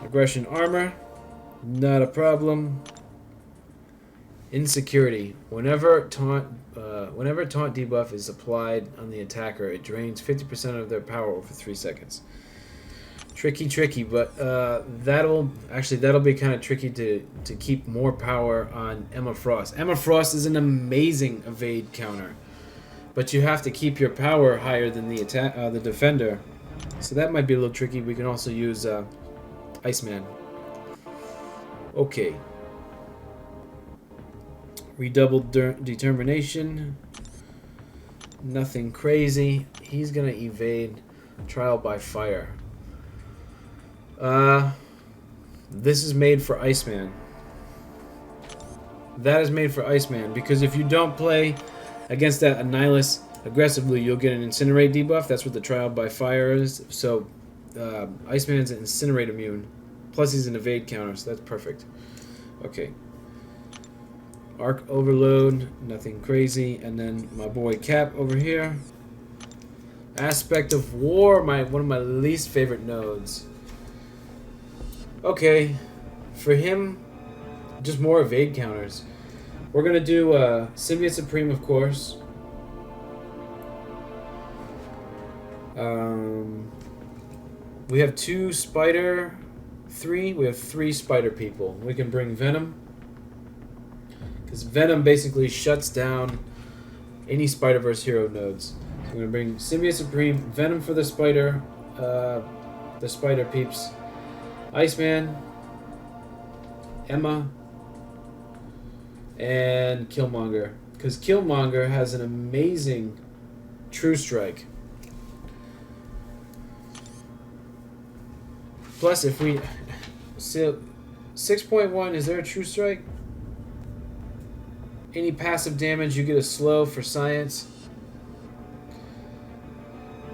Aggression Armor. Not a problem. Insecurity. Whenever taunt debuff is applied on the attacker, it drains 50% of their power over 3 seconds. Tricky, but that'll be kind of tricky to keep more power on Emma Frost. Emma Frost is an amazing evade counter, but you have to keep your power higher than the defender, so that might be a little tricky. We can also use Iceman. Okay. Redoubled determination. Nothing crazy. He's gonna evade trial by fire. This is made for Iceman. That is made for Iceman, because if you don't play against that Annihilus aggressively, you'll get an Incinerate debuff. That's what the trial by fire is. So Iceman's an Incinerate immune. Plus he's an evade counter, so that's perfect. Okay. Arc Overload, nothing crazy. And then my boy Cap over here. Aspect of War, one of my least favorite nodes. Okay, for him, just more evade counters. We're gonna do Symbiote Supreme, of course. We have 2 Spider, 3. We have 3 Spider people. We can bring Venom, because Venom basically shuts down any Spider-Verse hero nodes. So we're gonna bring Symbiote Supreme, Venom for the Spider peeps. Iceman, Emma, and Killmonger. Because Killmonger has an amazing True Strike. Plus, if we... So, 6.1, is there a True Strike? Any passive damage, you get a slow for science.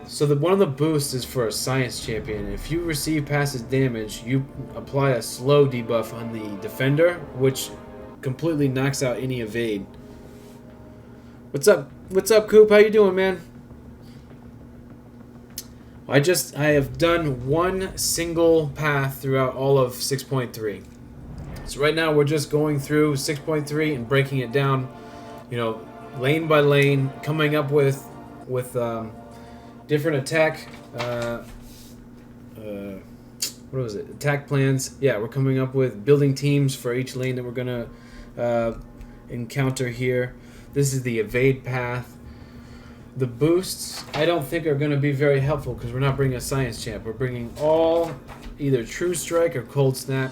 So one of the boosts is for a science champion. If you receive passive damage, you apply a slow debuff on the defender, which completely knocks out any evade. What's up? What's up, Coop? How you doing, man? I have done one single path throughout all of 6.3. So right now we're just going through 6.3 and breaking it down, lane by lane, coming up with different attack, attack plans. Yeah, we're coming up with building teams for each lane that we're gonna encounter here. This is the evade path. The boosts, I don't think are gonna be very helpful because we're not bringing a science champ. We're bringing all either True Strike or Cold Snap,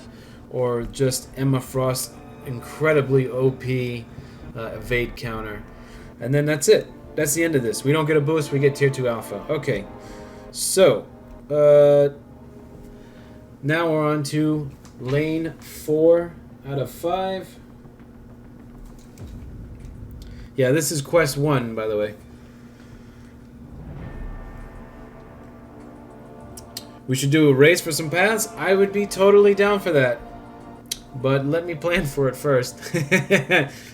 or just Emma Frost, incredibly OP evade counter, and then that's it. That's the end of this. We don't get a boost, we get tier 2 alpha. Okay, so now we're on to lane 4 out of 5. Yeah, this is quest 1, by the way. We should do a race for some paths. I would be totally down for that. But let me plan for it first.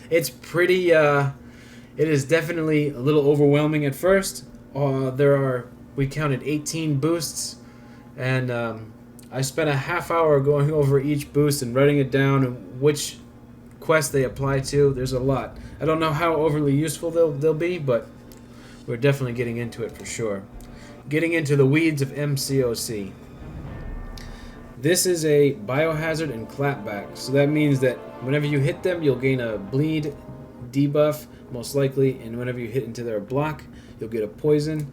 It's pretty... It is definitely a little overwhelming at first. We counted 18 boosts, and I spent a half hour going over each boost and writing it down and which quest they apply to. There's a lot. I don't know how overly useful they'll be, but we're definitely getting into it for sure. Getting into the weeds of MCOC. This is a biohazard and clapback, so that means that whenever you hit them, you'll gain a bleed debuff, most likely, and whenever you hit into their block, you'll get a poison.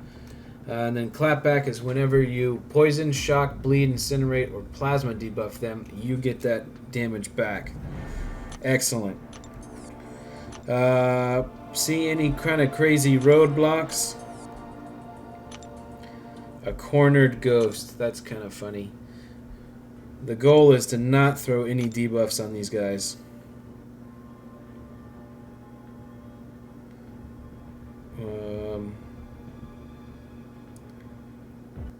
And then clapback is whenever you poison, shock, bleed, incinerate, or plasma debuff them, you get that damage back. Excellent. See any kind of crazy roadblocks? A cornered ghost. That's kind of funny. The goal is to not throw any debuffs on these guys.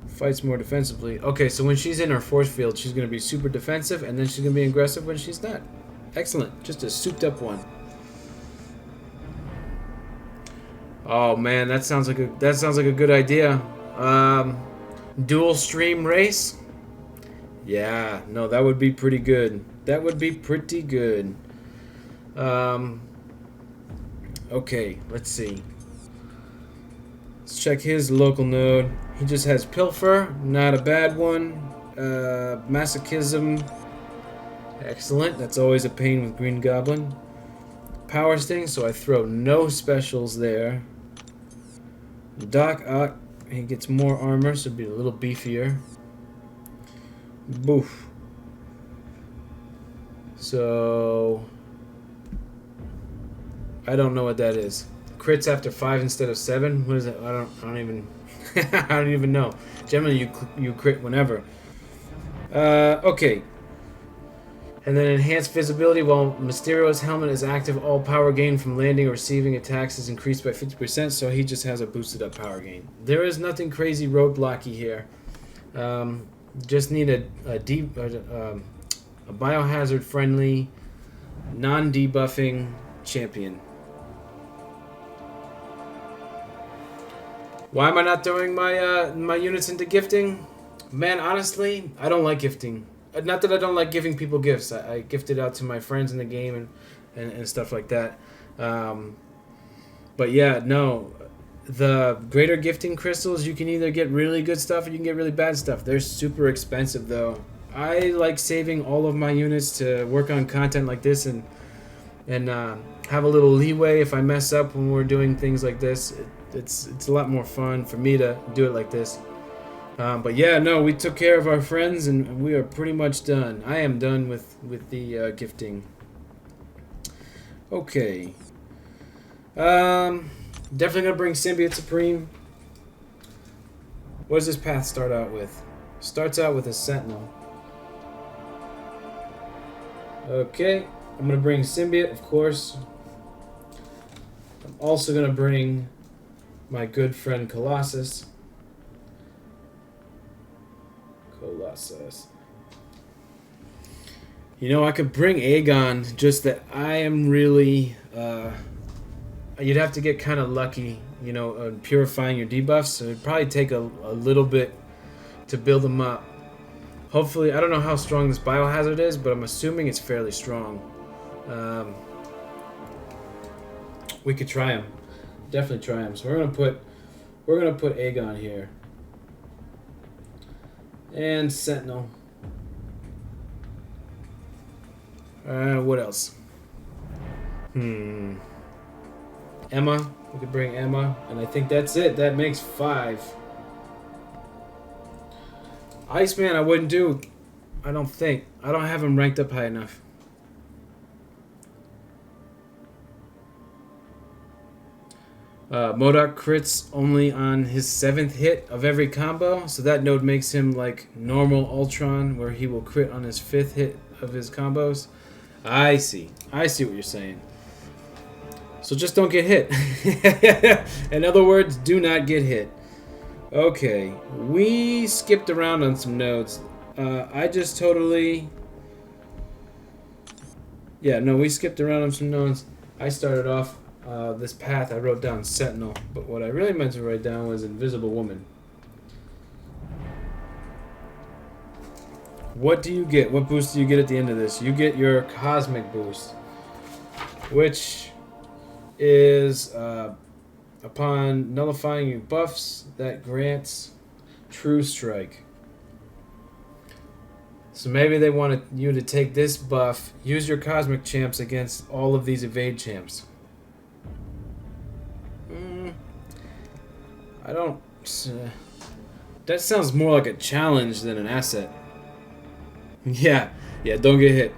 Fights more defensively. Okay, so when she's in her force field, she's going to be super defensive, and then she's going to be aggressive when she's not. Excellent. Just a souped up one. Oh man, that sounds like a good idea. Dual stream race. Yeah, no, that would be pretty good. That would be pretty good. Okay, let's see. Let's check his local node. He just has Pilfer, not a bad one. Masochism, excellent. That's always a pain with Green Goblin. Power Sting, so I throw no specials there. Doc Ock, he gets more armor, so it'd be a little beefier. Boof. So I don't know what that is. Crits after 5 instead of 7. What is that? I don't even. I don't even know. Generally, you crit whenever. Okay. And then enhanced visibility while Mysterio's helmet is active. All power gain from landing or receiving attacks is increased by 50%. So he just has a boosted up power gain. There is nothing crazy roadblocky here. Just need a biohazard friendly, non-debuffing champion. Why am I not throwing my units into gifting? Man, honestly, I don't like gifting. Not that I don't like giving people gifts. I gift it out to my friends in the game and stuff like that. But yeah, no. The greater gifting crystals, you can either get really good stuff or you can get really bad stuff. They're super expensive though. I like saving all of my units to work on content like this and have a little leeway if I mess up when we're doing things like this. It's a lot more fun for me to do it like this. But yeah, no, we took care of our friends and we are pretty much done. I am done with the gifting. Okay. Definitely gonna bring Symbiote Supreme. What does this path start out with? Starts out with a Sentinel. Okay, I'm gonna bring Symbiote, of course. I'm also gonna bring my good friend Colossus. You know, I could bring Aegon, just that I am really... you'd have to get kind of lucky, you know, purifying your debuffs. So it'd probably take a little bit to build them up. Hopefully, I don't know how strong this biohazard is, but I'm assuming it's fairly strong. We could try him. Definitely try him. So we're gonna put Aegon here. And Sentinel. What else? Emma. We could bring Emma. And I think that's it. That makes 5. Iceman I wouldn't do. I don't think. I don't have him ranked up high enough. MODOK crits only on his 7th hit of every combo, so that node makes him like normal Ultron, where he will crit on his 5th hit of his combos. I see what you're saying. So just don't get hit. In other words, do not get hit. Okay, we skipped around on some nodes. I just totally... Yeah, no, we skipped around on some nodes. I started off this path, I wrote down Sentinel, but what I really meant to write down was Invisible Woman. What do you get? What boost do you get at the end of this? You get your Cosmic Boost, which is upon nullifying your buffs, that grants True Strike. So maybe they wanted you to take this buff, use your Cosmic Champs against all of these Evade Champs. I don't... that sounds more like a challenge than an asset. Yeah, don't get hit.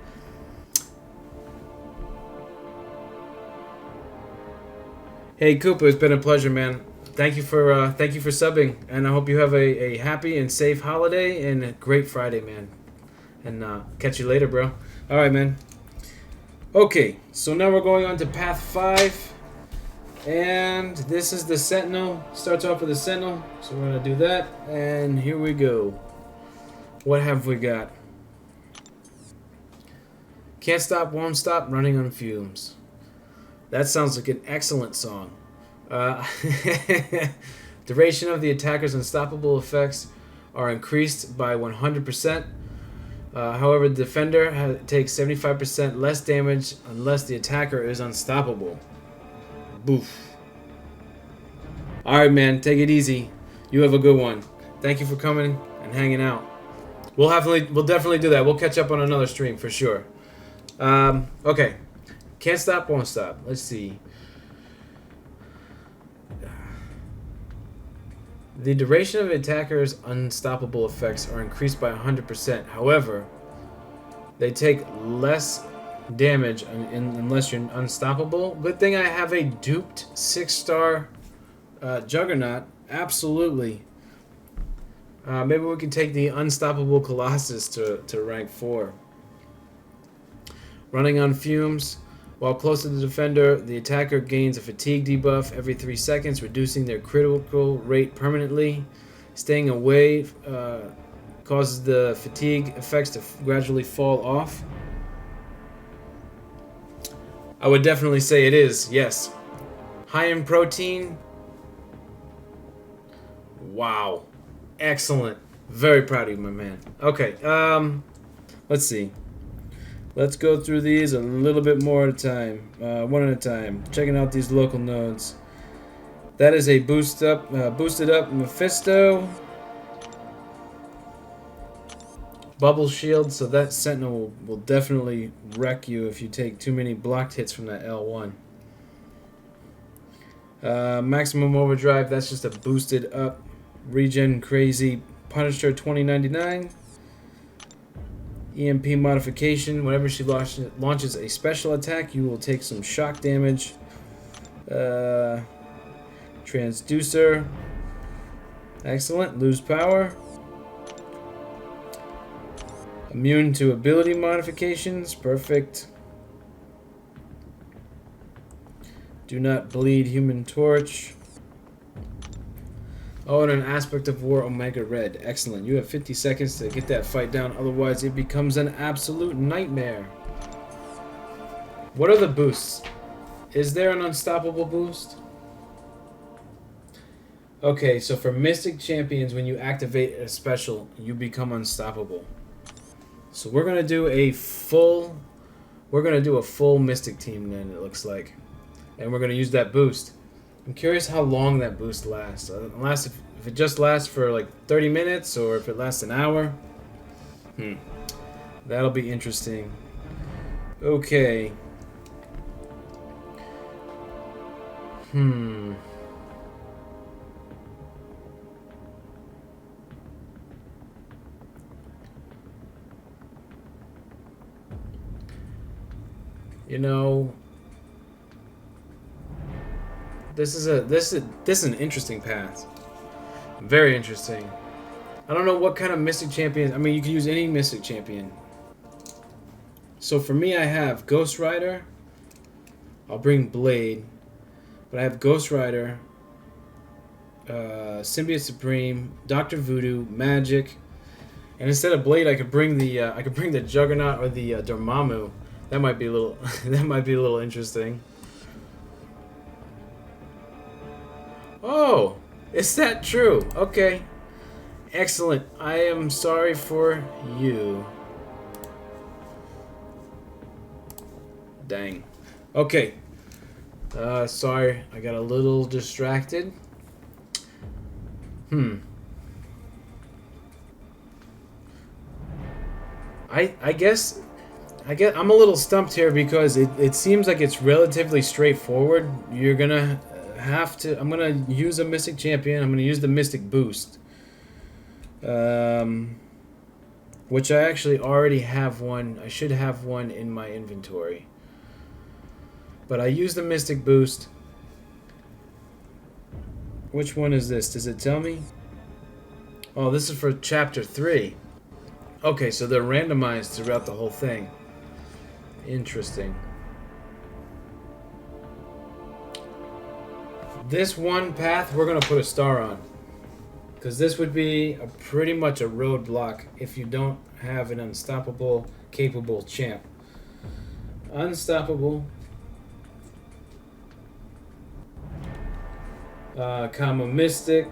Hey Koopa, it's been a pleasure, man. Thank you for subbing, and I hope you have a happy and safe holiday and a great Friday, man. And catch you later, bro. All right, man. Okay, so now we're going on to Path 5, and this is the Sentinel. Starts off with a Sentinel, so we're gonna do that, and here we go. What have we got? Can't stop, won't stop, running on fumes. That sounds like an excellent song. Duration of the attacker's unstoppable effects are increased by 100%. However, the defender takes 75% less damage unless the attacker is unstoppable. Boof. Alright, man, take it easy. You have a good one. Thank you for coming and hanging out. We'll definitely do that. We'll catch up on another stream for sure. Okay. Can't stop, won't stop. Let's see. The duration of an attacker's unstoppable effects are increased by 100%. However, they take less damage unless you're unstoppable. Good thing I have a duped 6-star Juggernaut. Absolutely. Maybe we can take the Unstoppable Colossus to rank 4. Running on fumes. While close to the defender, the attacker gains a fatigue debuff every 3 seconds, reducing their critical rate permanently. Staying away causes the fatigue effects to gradually fall off. I would definitely say it is, yes. High in protein. Wow. Excellent. Very proud of you, my man. Okay, let's see. Let's go through these a little bit more at a time. One at a time. Checking out these local nodes. That is a boosted up Mephisto. Bubble shield, so that Sentinel will definitely wreck you if you take too many blocked hits from that L1. Maximum overdrive, that's just a boosted up regen crazy Punisher 2099. EMP modification, whenever she launches a special attack, you will take some shock damage. Transducer. Excellent. Lose power. Immune to ability modifications. Perfect. Do not bleed. Human Torch. Oh, and an Aspect of War Omega Red. Excellent. You have 50 seconds to get that fight down, otherwise it becomes an absolute nightmare. What are the boosts? Is there an unstoppable boost? Okay, so for Mystic Champions, when you activate a special, you become unstoppable. So we're gonna do a full Mystic team then, it looks like. And we're gonna use that boost. I'm curious how long that boost lasts. If it just lasts for like 30 minutes or if it lasts an hour. That'll be interesting. Okay. You know, this is an interesting path. Very interesting. I don't know what kind of Mystic Champion. I mean, you can use any Mystic Champion. So for me, I have Ghost Rider. I'll bring Blade, but I have Ghost Rider, Symbiote Supreme, Doctor Voodoo, Magic, and instead of Blade, I could bring the Juggernaut or the Dormammu. That might be a little that might be a little interesting. Oh, is that true? Okay. Excellent. I am sorry for you. Dang. Okay. Sorry, I got a little distracted. I guess I'm a little stumped here because it seems like it's relatively straightforward. You're gonna have to. I'm gonna use a Mystic Champion. I'm gonna use the Mystic Boost, which I actually already have one. I should have one in my inventory, but I use the Mystic Boost. Which one is this? Does it tell me? Oh, this is for Chapter 3. Okay, so they're randomized throughout the whole thing. Interesting. This one path we're gonna put a star on, because this would be pretty much a roadblock if you don't have an unstoppable, capable champ. Unstoppable, comma Mystic,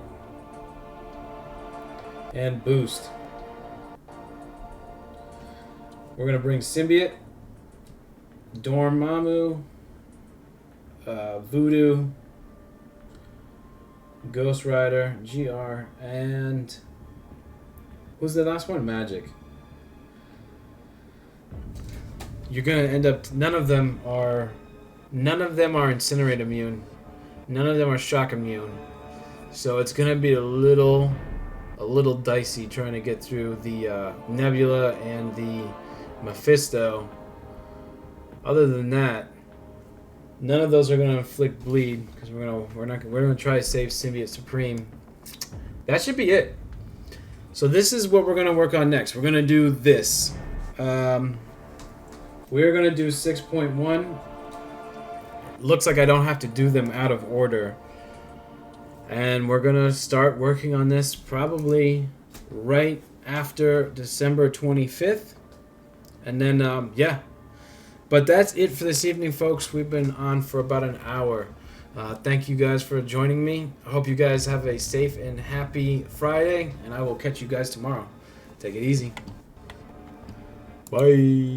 and Boost. We're gonna bring Symbiote, Dormammu, Voodoo, Ghost Rider, GR, and who's the last one? Magic. You're gonna end up. None of them are Incinerate immune. None of them are Shock immune. So it's gonna be a little dicey trying to get through the Nebula and the Mephisto. Other than that, none of those are gonna inflict bleed because we're gonna try to save Symbiote Supreme. That should be it. So this is what we're gonna work on next. We're gonna do this. We're gonna do 6.1. Looks like I don't have to do them out of order. And we're gonna start working on this probably right after December 25th. And then, yeah. But that's it for this evening, folks. We've been on for about an hour. Thank you guys for joining me. I hope you guys have a safe and happy Friday. And I will catch you guys tomorrow. Take it easy. Bye.